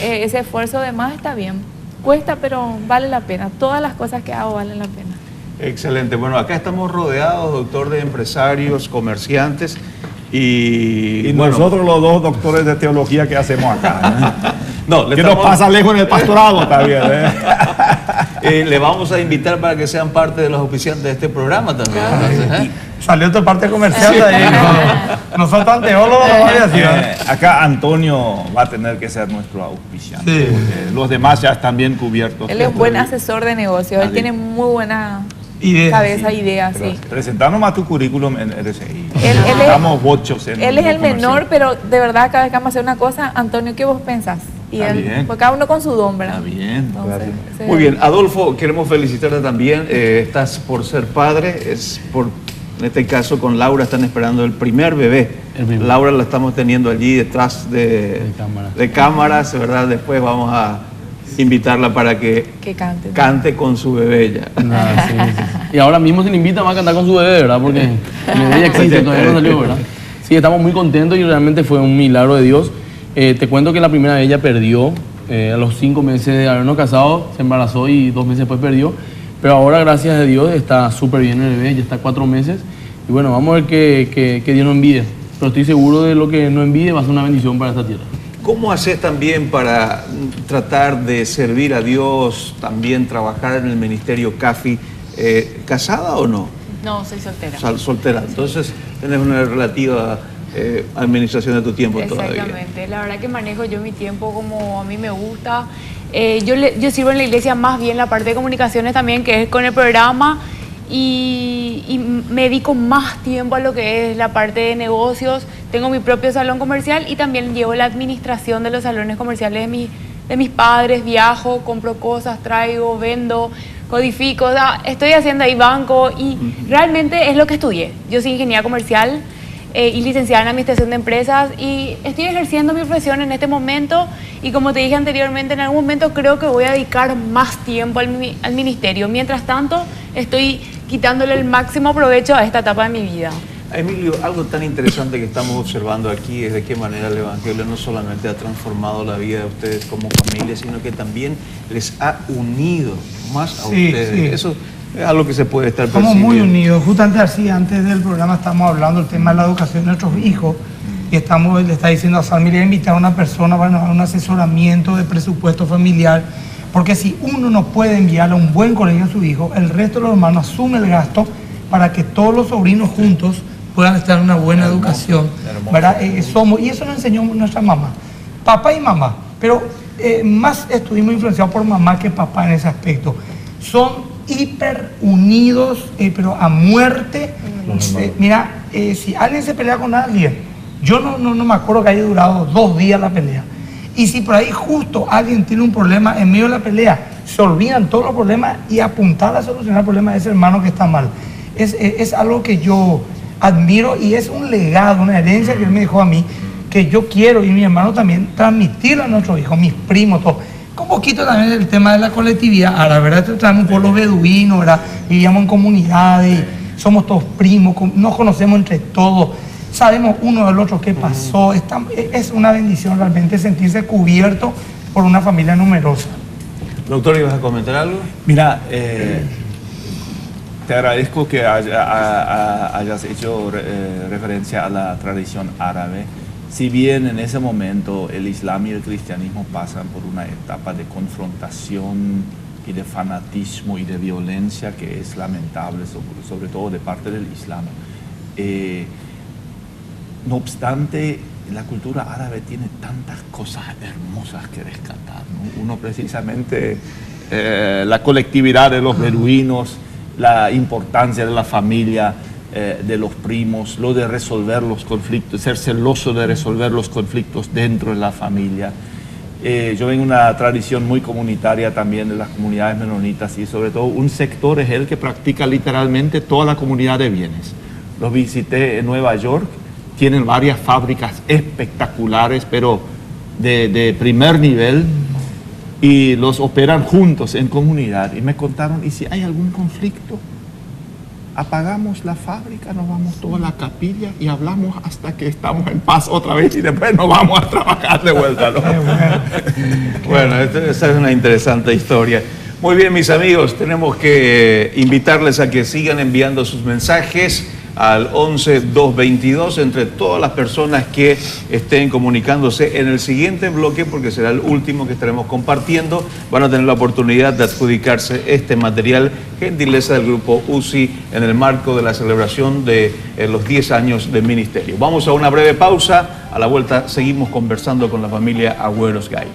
ese esfuerzo de más está bien. Cuesta, pero vale la pena. Todas las cosas que hago valen la pena. Excelente. Bueno, acá estamos rodeados, doctor, de empresarios, comerciantes y bueno, nosotros los 2 doctores de teología que hacemos acá, ¿eh? No, que nos pasa lejos en el pastorado también, ¿eh? Le vamos a invitar para que sean parte de los auspiciantes de este programa también. Entonces, Salió tu parte comercial de ahí. No son tan teólogos, acá Antonio va a tener que ser nuestro auspiciante. Sí. Porque los demás ya están bien cubiertos. Él es un buen asesor de negocios, él tiene muy buena cabeza, ideas, sí. Presentanos más tu currículum en RCI. Estamos bochos en él es el menor, pero de verdad cada vez que vamos a hacer una cosa, Antonio, ¿qué vos pensás? Y él, pues cada uno con su don, ¿verdad? Está bien. Entonces, muy bien, Adolfo, queremos felicitarte también. Estás por ser padre, en este caso con Laura están esperando el primer bebé. Laura la estamos teniendo allí detrás de cámaras, ¿verdad? Después vamos a invitarla para que cante con su bebé ya. Sí. Y ahora mismo se le invita a cantar con su bebé, ¿verdad? Porque el bebé ya existe, todavía no salió, ¿verdad? Sí, estamos muy contentos y realmente fue un milagro de Dios. Te cuento que la primera vez ella perdió, a los 5 meses de habernos casado, se embarazó y 2 meses después perdió. Pero ahora, gracias a Dios, está súper bien el bebé, ya está 4 meses. Y bueno, vamos a ver que Dios no envíe. Pero estoy seguro de lo que no envíe va a ser una bendición para esta tierra. ¿Cómo haces también para tratar de servir a Dios, también trabajar en el ministerio CAFI? ¿Casada o no? No, soy soltera. Soltera. Entonces, tenés una relativa administración de tu tiempo todavía. Exactamente. La verdad que manejo yo mi tiempo como a mí me gusta. Yo sirvo en la iglesia más bien la parte de comunicaciones también, que es con el programa, y me dedico más tiempo a lo que es la parte de negocios. Tengo mi propio salón comercial y también llevo la administración de los salones comerciales de mis padres. Viajo, compro cosas, traigo, vendo, codifico. O sea, estoy haciendo ahí banco y realmente es lo que estudié. Yo soy ingeniera comercial y licenciada en administración de empresas y estoy ejerciendo mi profesión en este momento, y como te dije anteriormente, en algún momento creo que voy a dedicar más tiempo al ministerio. Mientras tanto, estoy quitándole el máximo provecho a esta etapa de mi vida. Emilio, algo tan interesante que estamos observando aquí es de qué manera el Evangelio no solamente ha transformado la vida de ustedes como familia, sino que también les ha unido más a ustedes. Sí. Eso es algo que se puede estar percibiendo. Estamos muy unidos. Justamente así, antes del programa estamos hablando del tema de la educación de nuestros hijos y le está diciendo a Salmi, le voy a invitar a una persona para dar un asesoramiento de presupuesto familiar, porque si uno no puede enviarle a un buen colegio a su hijo, el resto de los hermanos asume el gasto para que todos los sobrinos juntos puedan estar en una buena educación, ¿verdad? Y eso nos enseñó nuestra mamá, papá y mamá, pero más estuvimos influenciados por mamá que papá en ese aspecto. Son hiper unidos, pero a muerte. Mira, si alguien se pelea con alguien, yo no me acuerdo que haya durado 2 días la pelea. Y si por ahí justo alguien tiene un problema en medio de la pelea, se olvidan todos los problemas y apuntar a solucionar el problema de ese hermano que está mal. Es algo que yo admiro y es un legado, una herencia que él me dejó a mí, que yo quiero y mi hermano también transmitirlo a nuestros hijos, mis primos, todos. Un poquito también el tema de la colectividad árabe, ¿verdad? Traemos un pueblo beduino, ¿verdad? Vivíamos en comunidades, somos todos primos, nos conocemos entre todos, sabemos uno del otro qué pasó. Es una bendición realmente sentirse cubierto por una familia numerosa. Doctor, ¿ibas a comentar algo? Mira, te agradezco que hayas hecho referencia a la tradición árabe. Si bien en ese momento el Islam y el cristianismo pasan por una etapa de confrontación y de fanatismo y de violencia que es lamentable, sobre todo de parte del Islam. No obstante, la cultura árabe tiene tantas cosas hermosas que rescatar, ¿no? Uno precisamente, la colectividad de los beduinos, la importancia de la familia, de los primos, lo de resolver los conflictos, ser celoso de resolver los conflictos dentro de la familia. Yo vengo de una tradición muy comunitaria también de las comunidades menonitas y sobre todo un sector es el que practica literalmente toda la comunidad de bienes. Los visité en Nueva York, tienen varias fábricas espectaculares, pero de primer nivel, y los operan juntos en comunidad. Y me contaron, ¿y si hay algún conflicto? Apagamos la fábrica, nos vamos toda la capilla y hablamos hasta que estamos en paz otra vez y después nos vamos a trabajar de vuelta, ¿no? Bueno, esa es una interesante historia. Muy bien, mis amigos, tenemos que invitarles a que sigan enviando sus mensajes al 11-222 entre todas las personas que estén comunicándose en el siguiente bloque, porque será el último que estaremos compartiendo. Van a tener la oportunidad de adjudicarse este material, gentileza del grupo UCI, en el marco de la celebración de los 10 años de ministerio. Vamos a una breve pausa. A la vuelta seguimos conversando con la familia Agüeros Gay.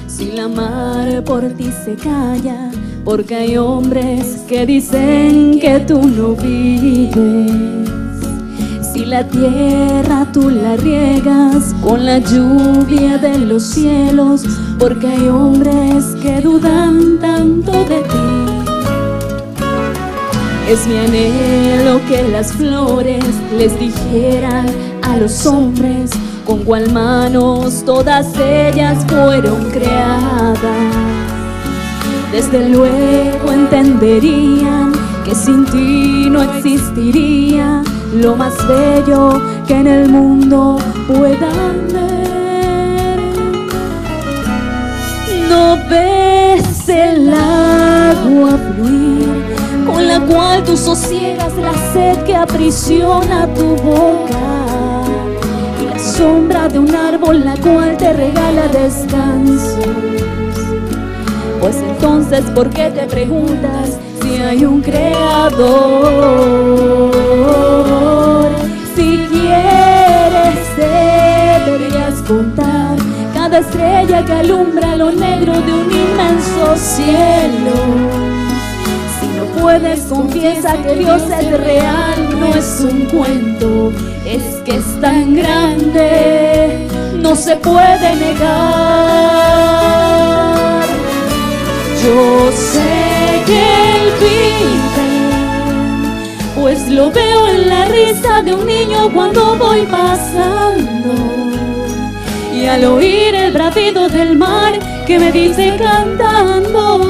Si la mar por ti se calla, porque hay hombres que dicen que tú no vives. Si la tierra tú la riegas con la lluvia de los cielos, porque hay hombres que dudan tanto de ti. Es mi anhelo que las flores les dijeran a los hombres con cuál manos todas ellas fueron creadas. Desde luego entenderían que sin ti no existiría lo más bello que en el mundo puedan ver. ¿No ves el agua fluir con la cual tú sosiegas la sed que aprisiona tu boca? Sombra de un árbol la cual te regala descanso. Pues entonces, ¿por qué te preguntas si hay un creador? Si quieres deberías contar cada estrella que alumbra lo negro de un inmenso cielo. Si no puedes, confiesa que Dios es real, no es un cuento, es que es tan grande, no se puede negar. Yo sé que Él vive, pues lo veo en la risa de un niño cuando voy pasando, y al oír el bramido del mar que me dice cantando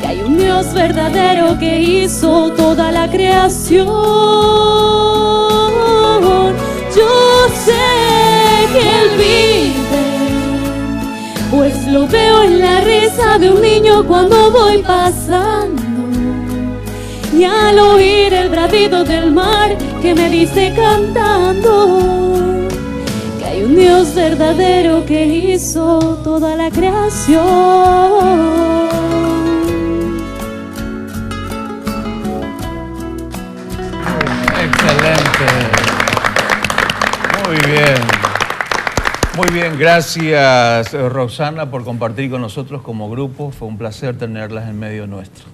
que hay un Dios verdadero que hizo toda la creación. Yo sé que Él vive, pues lo veo en la risa de un niño cuando voy pasando, y al oír el bramido del mar que me dice cantando que hay un Dios verdadero que hizo toda la creación. Excelente. Muy bien. Muy bien, gracias Roxana por compartir con nosotros como grupo. Fue un placer tenerlas en medio nuestro.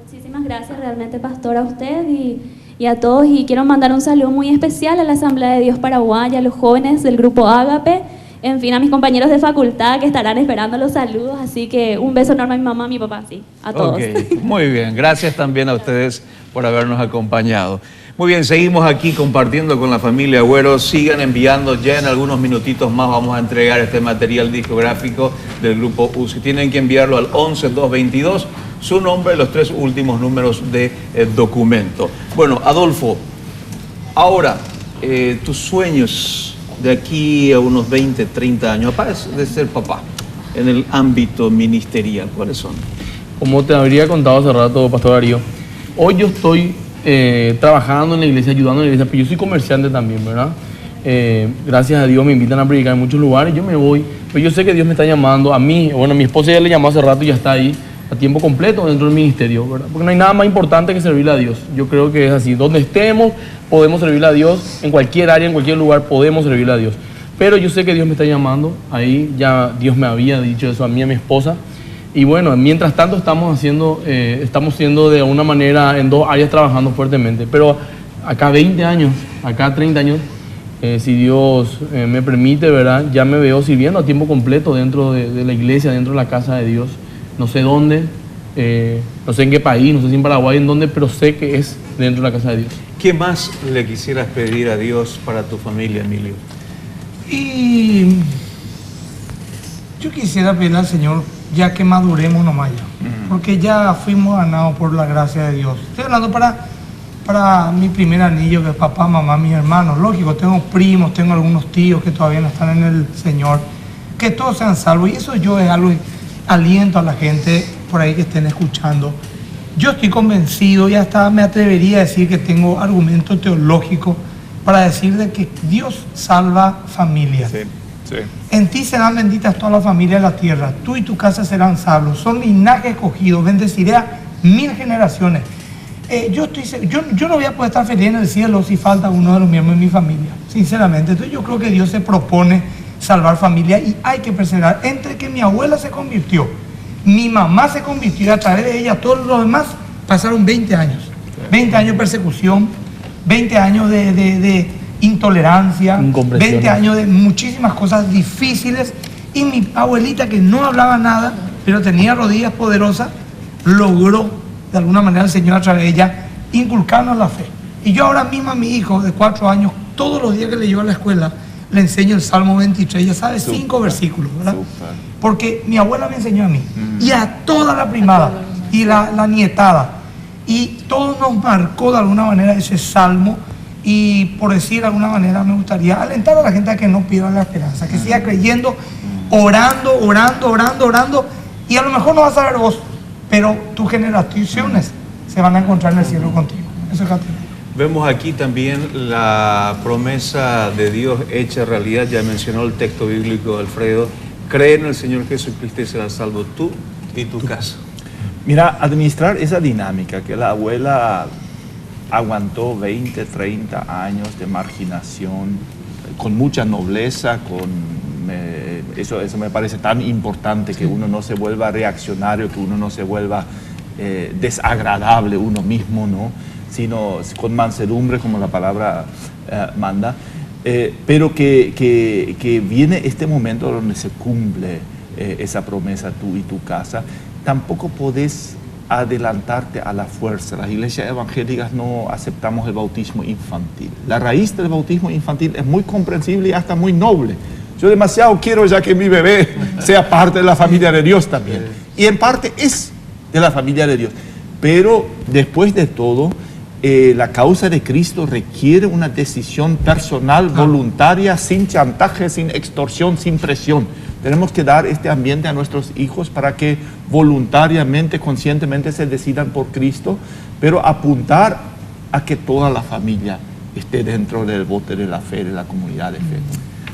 Muchísimas gracias realmente, pastor, a usted y a todos. Y quiero mandar un saludo muy especial a la Asamblea de Dios Paraguay, a los jóvenes del grupo Ágape, en fin, a mis compañeros de facultad que estarán esperando los saludos. Así que un beso enorme a mi mamá, a mi papá, sí, a todos. Okay. Muy bien, gracias también a ustedes por habernos acompañado. Muy bien, seguimos aquí compartiendo con la familia Agüero. Sigan enviando, ya en algunos minutitos más vamos a entregar este material discográfico del grupo UCI. Tienen que enviarlo al 11222, su nombre y los 3 últimos números de documento. Bueno, Adolfo, ahora, tus sueños de aquí a unos 20, 30 años, aparte de ser papá, en el ámbito ministerial, ¿cuáles son? Como te habría contado hace rato, Pastor Darío, hoy yo estoy trabajando en la iglesia, ayudando en la iglesia, pero yo soy comerciante también, ¿verdad? Gracias a Dios me invitan a predicar en muchos lugares, yo me voy, pero yo sé que Dios me está llamando a mí. Bueno, mi esposa ya le llamó hace rato y ya está ahí a tiempo completo dentro del ministerio, ¿verdad? Porque no hay nada más importante que servirle a Dios. Yo creo que es así, donde estemos podemos servirle a Dios, en cualquier área, en cualquier lugar podemos servirle a Dios. Pero yo sé que Dios me está llamando, ahí ya Dios me había dicho eso a mí y a mi esposa. Y bueno, mientras tanto estamos siendo de alguna manera en 2 áreas trabajando fuertemente. Pero acá 20 años, acá 30 años, si Dios me permite, ¿verdad? Ya me veo sirviendo a tiempo completo dentro de la iglesia, dentro de la casa de Dios. No sé dónde, no sé en qué país, no sé si en Paraguay, en dónde, pero sé que es dentro de la casa de Dios. ¿Qué más le quisieras pedir a Dios para tu familia, Emilio? Y yo quisiera pedirle al Señor ya que maduremos nomás ya, porque ya fuimos ganados por la gracia de Dios. Estoy hablando para mi primer anillo, que es papá, mamá, mis hermanos. Lógico, tengo primos, tengo algunos tíos que todavía no están en el Señor, que todos sean salvos, y eso yo es algo, aliento a la gente por ahí que estén escuchando. Yo estoy convencido y hasta me atrevería a decir que tengo argumento teológico para decir de que Dios salva familias. Sí, sí. En ti serán benditas todas las familias de la tierra, tú y tu casa serán salvos, son linaje escogido, bendeciré a 1000 generaciones. Yo no voy a poder estar feliz en el cielo si falta uno de los miembros de mi familia, sinceramente. Entonces yo creo que Dios se propone salvar familia y hay que perseverar. Entre que mi abuela se convirtió, mi mamá se convirtió y a través de ella todos los demás pasaron 20 años. 20 años de persecución, 20 años de intolerancia, 20 años de muchísimas cosas difíciles, y mi abuelita, que no hablaba nada pero tenía rodillas poderosas, logró de alguna manera el Señor a través de ella inculcarnos la fe. Y yo ahora mismo a mi hijo de 4 años, todos los días que le llevo a la escuela, le enseño el Salmo 23, ya sabe, 5 versículos, ¿verdad? Porque mi abuela me enseñó a mí y a toda la primada y la nietada, y todo nos marcó de alguna manera ese salmo. Y por decir de alguna manera, me gustaría alentar a la gente a que no pierda la esperanza, que siga creyendo, orando, y a lo mejor no vas a ver vos, pero tus generaciones se van a encontrar en el cielo contigo. Eso es católico. Vemos aquí también la promesa de Dios hecha realidad. Ya mencionó el texto bíblico de Alfredo: cree en el Señor Jesucristo y serás salvo tú y tu casa. Mira, administrar esa dinámica que la abuela aguantó 20, 30 años de marginación, con mucha nobleza, eso me parece tan importante, que uno no se vuelva reaccionario, que uno no se vuelva desagradable uno mismo, ¿no? Sino con mansedumbre, como la palabra manda, pero que viene este momento donde se cumple esa promesa, tú y tu casa. Tampoco podés adelantarte a la fuerza. Las iglesias evangélicas no aceptamos el bautismo infantil. La raíz del bautismo infantil es muy comprensible y hasta muy noble. Yo demasiado quiero ya que mi bebé sea parte de la familia de Dios también. Y en parte es de la familia de Dios. Pero después de todo, la causa de Cristo requiere una decisión personal, voluntaria, sin chantaje, sin extorsión, sin presión. Tenemos que dar este ambiente a nuestros hijos para que voluntariamente, conscientemente se decidan por Cristo, pero apuntar a que toda la familia esté dentro del bote de la fe, de la comunidad de fe.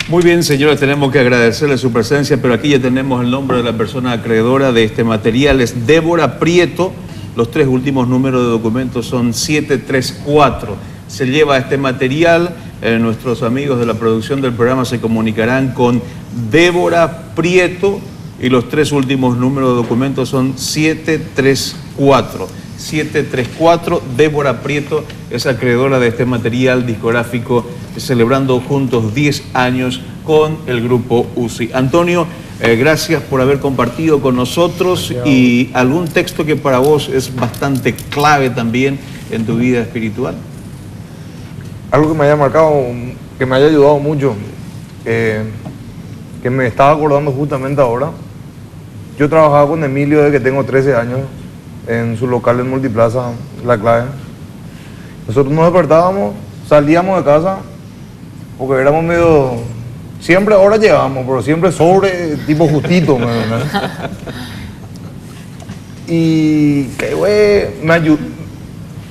Muy bien, señores, tenemos que agradecerle su presencia, pero aquí ya tenemos el nombre de la persona acreedora de este material, es Débora Prieto. Los 3 últimos números de documentos son 734. Se lleva este material, nuestros amigos de la producción del programa se comunicarán con Débora Prieto y los 3 últimos números de documentos son 734. 734, Débora Prieto es acreedora de este material discográfico, celebrando juntos 10 años con el grupo UCI. Antonio, gracias por haber compartido con nosotros y algún texto que para vos es bastante clave también en tu vida espiritual. Algo que me haya marcado, que me haya ayudado mucho, que me estaba acordando justamente ahora. Yo trabajaba con Emilio desde que tengo 13 años en su local en Multiplaza, La Clave. Nosotros nos despertábamos, salíamos de casa, porque éramos medio... Siempre ahora llegábamos, pero siempre sobre, tipo justito, ¿no? Y que güey,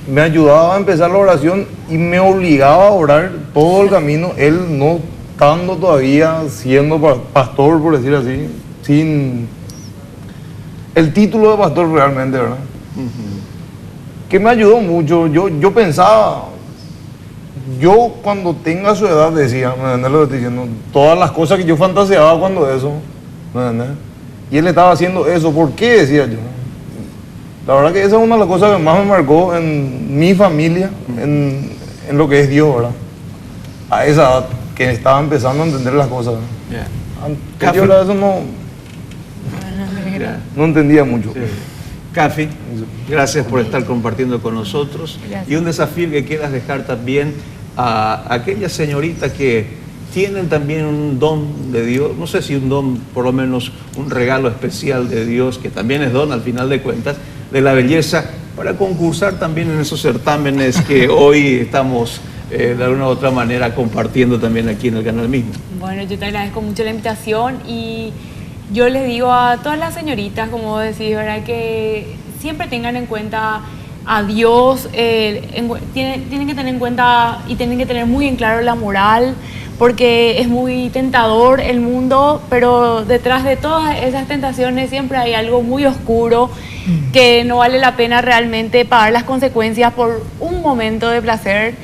me ayudaba a empezar la oración y me obligaba a orar todo el camino, él no estando todavía siendo pastor, por decir así, sin el título de pastor realmente, ¿verdad? Que me ayudó mucho. Yo pensaba, yo cuando tenga su edad, decía, ¿me entiendes lo que estoy diciendo? Todas las cosas que yo fantaseaba cuando eso, ¿me entiendes? Y él estaba haciendo eso, ¿por qué? Decía yo. La verdad que esa es una de las cosas que más me marcó en mi familia, en lo que es Dios, ¿verdad? A esa edad, que estaba empezando a entender las cosas. Antes yo de eso no entendía mucho. Sí. Cafi, gracias por estar compartiendo con nosotros. Gracias. Y un desafío que quieras dejar también a aquellas señoritas que tienen también un don de Dios, no sé si un don, por lo menos un regalo especial de Dios, que también es don al final de cuentas, de la belleza, para concursar también en esos certámenes que hoy estamos de alguna u otra manera compartiendo también aquí en el canal mismo. Bueno, yo te agradezco mucho la invitación y yo les digo a todas las señoritas, como decís, ¿verdad?, que siempre tengan en cuenta a Dios, tienen que tener en cuenta y tienen que tener muy en claro la moral, porque es muy tentador el mundo, pero detrás de todas esas tentaciones siempre hay algo muy oscuro que no vale la pena realmente pagar las consecuencias por un momento de placer.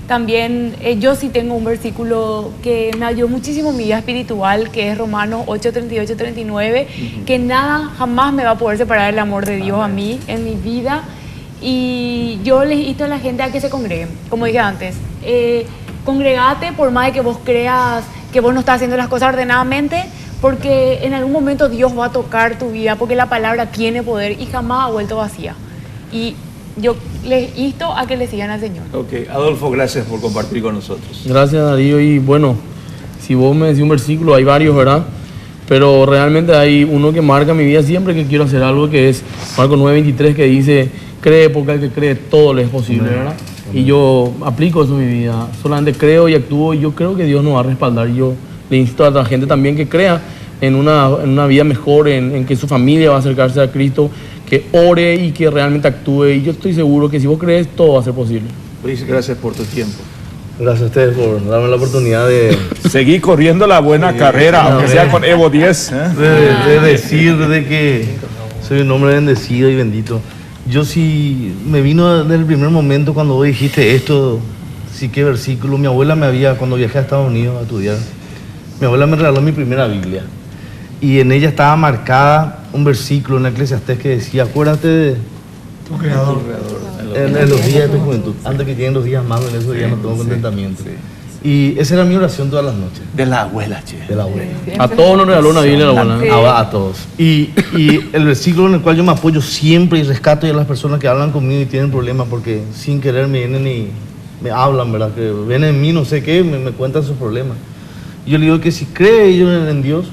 También yo sí tengo un versículo que me ayudó muchísimo en mi vida espiritual, que es Romanos 8, 38, 39, que nada jamás me va a poder separar el amor de Dios a mí en mi vida. Y yo les insto a la gente a que se congreguen, como dije antes. Congregate por más de que vos creas que vos no estás haciendo las cosas ordenadamente, porque en algún momento Dios va a tocar tu vida, porque la palabra tiene poder y jamás ha vuelto vacía. Y yo les insto a que le sigan al Señor. Ok, Adolfo, gracias por compartir con nosotros. Gracias, Darío. Y bueno, si vos me decís un versículo, hay varios, ¿verdad? Pero realmente hay uno que marca mi vida siempre que quiero hacer algo, que es Marcos 9:23, que dice: cree, porque al que cree todo le es posible, ¿verdad? Y yo aplico eso en mi vida, solamente creo y actúo, y yo creo que Dios nos va a respaldar. Yo le insto a la gente también que crea en una vida mejor, en que su familia va a acercarse a Cristo, que ore y que realmente actúe, y yo estoy seguro que si vos crees, todo va a ser posible. Luis, gracias por tu tiempo. Gracias a ustedes por darme la oportunidad de seguir corriendo la buena carrera, aunque sea con Evo 10. De decir de que soy un hombre bendecido y bendito. Yo sí me vino desde el primer momento cuando vos dijiste esto, sí, qué versículo. Mi abuela cuando viajé a Estados Unidos a estudiar, mi abuela me regaló mi primera Biblia. Y en ella estaba marcada un versículo en Eclesiastés que decía, acuérdate de Tu creador. en los días de tu juventud, antes que lleguen los días malos, en esos días no tengo contentamiento. Y esa era mi oración todas las noches. De la abuela, che. De la abuela. A todos nos regaló una Biblia la abuela. Sí. A todos. Y el versículo en el cual yo me apoyo siempre y rescato a las personas que hablan conmigo y tienen problemas porque sin querer me vienen y me hablan, ¿verdad? Que ven en mí, no sé qué, me cuentan sus problemas. Y yo le digo que si cree ellos en Dios,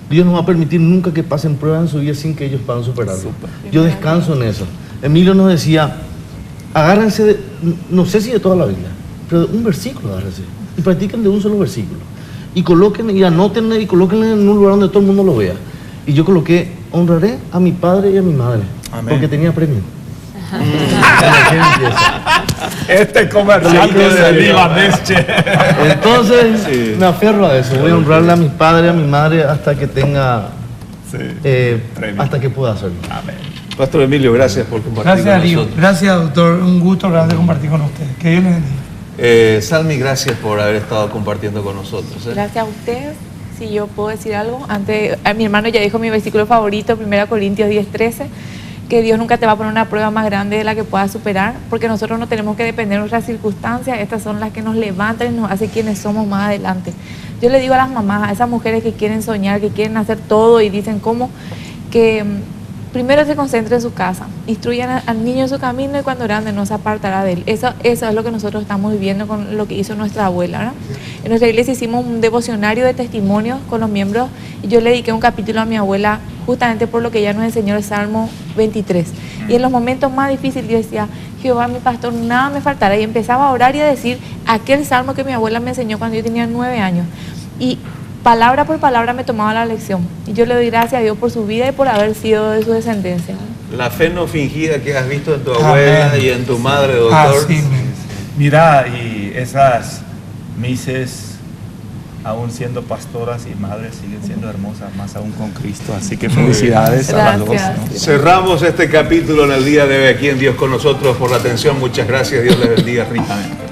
Dios no va a permitir nunca que pasen pruebas en su vida sin que ellos puedan superarlo. Yo descanso en eso. Emilio nos decía, agárrense de, no sé si de toda la Biblia, pero de un versículo agárrense. Y practiquen de un solo versículo. Y coloquen y anótenle y colóquenle en un lugar donde todo el mundo lo vea. Y yo coloqué, honraré a mi padre y a mi madre. Amén. Porque tenía premio. Este comercial de libanés, che. Entonces me aferro a eso. Voy a honrarle a mi padre y a mi madre hasta que tenga, Tremendo. hasta que pueda hacerlo. Amén. Pastor Emilio, gracias por compartir Gracias, con Darío. nosotros. Gracias, doctor. Un gusto grande compartir con ustedes. Que Dios les bendiga. Salmi, gracias por haber estado compartiendo con nosotros. Gracias a ustedes. Si yo puedo decir algo, antes mi hermano ya dijo mi versículo favorito, 1 Corintios 10:13, que Dios nunca te va a poner una prueba más grande de la que puedas superar, porque nosotros no tenemos que depender de nuestras circunstancias, estas son las que nos levantan y nos hacen quienes somos más adelante. Yo le digo a las mamás, a esas mujeres que quieren soñar, que quieren hacer todo y dicen cómo, que primero se concentre en su casa, instruyan al niño en su camino y cuando grande no se apartará de él. Eso es lo que nosotros estamos viviendo con lo que hizo nuestra abuela, ¿verdad? En nuestra iglesia hicimos un devocionario de testimonios con los miembros y yo le dediqué un capítulo a mi abuela justamente por lo que ella nos enseñó el Salmo 23. Y en los momentos más difíciles yo decía, Jehová mi pastor, nada me faltará. Y empezaba a orar y a decir aquel salmo que mi abuela me enseñó cuando yo tenía 9 años. Y palabra por palabra me tomaba la lección. Y yo le doy gracias a Dios por su vida y por haber sido de su descendencia. La fe no fingida que has visto en tu abuela Amén. y en tu madre, doctor. Así mismo. Mira, y esas mises, aún siendo pastoras y madres, siguen siendo hermosas, más aún con Cristo. Así que felicidades a las dos. Gracias. ¿no? Cerramos este capítulo en el día de hoy aquí en Dios con nosotros por la atención. Muchas gracias. Dios les bendiga ricamente.